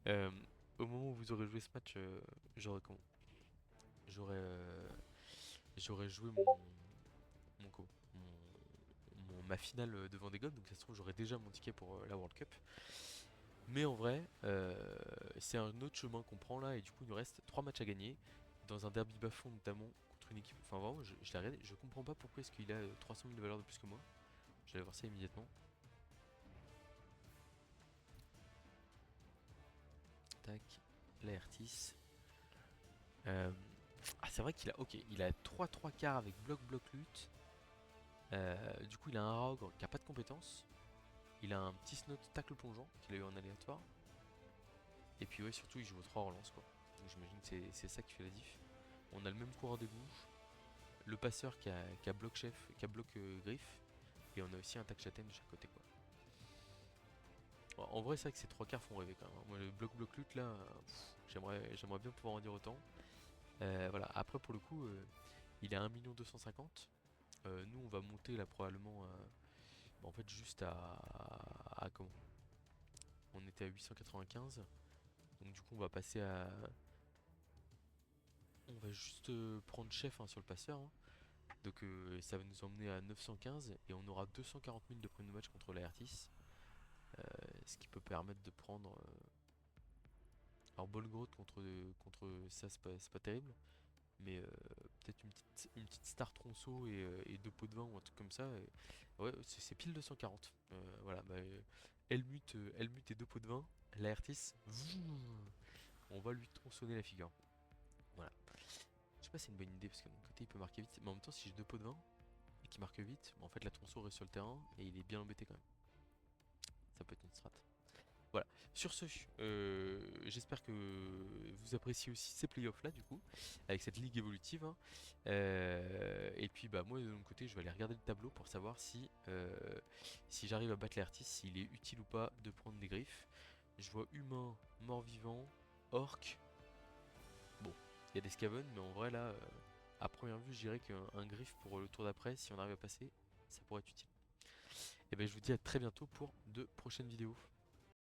Euh, Au moment où vous aurez joué ce match, j'aurais comment? J'aurais j'aurais joué mon, co- ma finale devant des gods, donc ça se trouve j'aurais déjà mon ticket pour la World Cup. Mais en vrai, c'est un autre chemin qu'on prend là, et du coup il nous reste 3 matchs à gagner, dans un derby bas-fond notamment, contre une équipe... Enfin vraiment, je l'ai regardé, je comprends pas pourquoi est-ce qu'il a 300 000 de valeur de plus que moi. J'allais voir ça immédiatement. Tac, la Hertis. Euh, Ah c'est vrai qu'il a... Ok, il a 3 quarts avec bloc lutte. Du coup il a un Raogre qui a pas de compétences. Il a un petit Snot tacle plongeant qu'il a eu en aléatoire. Et puis ouais, surtout il joue aux 3 relances quoi. Donc j'imagine que c'est ça qui fait la diff. On a le même coureur des bouches, le passeur qui a bloc chef, qui a bloc griffe, et on a aussi un tac châtaigne de chaque côté quoi. Bon, en vrai c'est vrai que ces 3 quarts font rêver quand même, hein. Moi le bloc lutte là, j'aimerais bien pouvoir en dire autant. Voilà, après pour le coup il est à 1 250 000. Nous on va monter là probablement bah, en fait juste à comment? On était à 895. Donc du coup on va passer à... On va juste prendre chef hein, sur le passeur, hein. Donc ça va nous emmener à 915 et on aura 240 000 de prime de match contre la Hertis. Ce qui peut permettre de prendre... Alors Bolgrot contre ça c'est pas terrible. mais peut-être une petite star tronçon et deux pots de vin ou un truc comme ça. Ouais, c'est pile 240. Voilà, bah, Helmut et deux pots de vin, Laertis, on va lui tronçonner la figure. Voilà. Je sais pas si c'est une bonne idée parce que de mon côté il peut marquer vite, mais en même temps si j'ai deux pots de vin et qu'il marque vite, bah, en fait la tronçon reste sur le terrain et il est bien embêté quand même. Ça peut être une strat. Voilà. Sur ce, j'espère que vous appréciez aussi ces playoffs là du coup, avec cette ligue évolutive, hein. Et puis bah moi de mon côté je vais aller regarder le tableau pour savoir si j'arrive à battre l'artiste, s'il est utile ou pas de prendre des griffes. Je vois humain, mort-vivant, orc. Bon, il y a des scaven, mais en vrai là, à première vue je dirais qu'un griffe pour le tour d'après, si on arrive à passer, ça pourrait être utile. Et ben je vous dis à très bientôt pour de prochaines vidéos.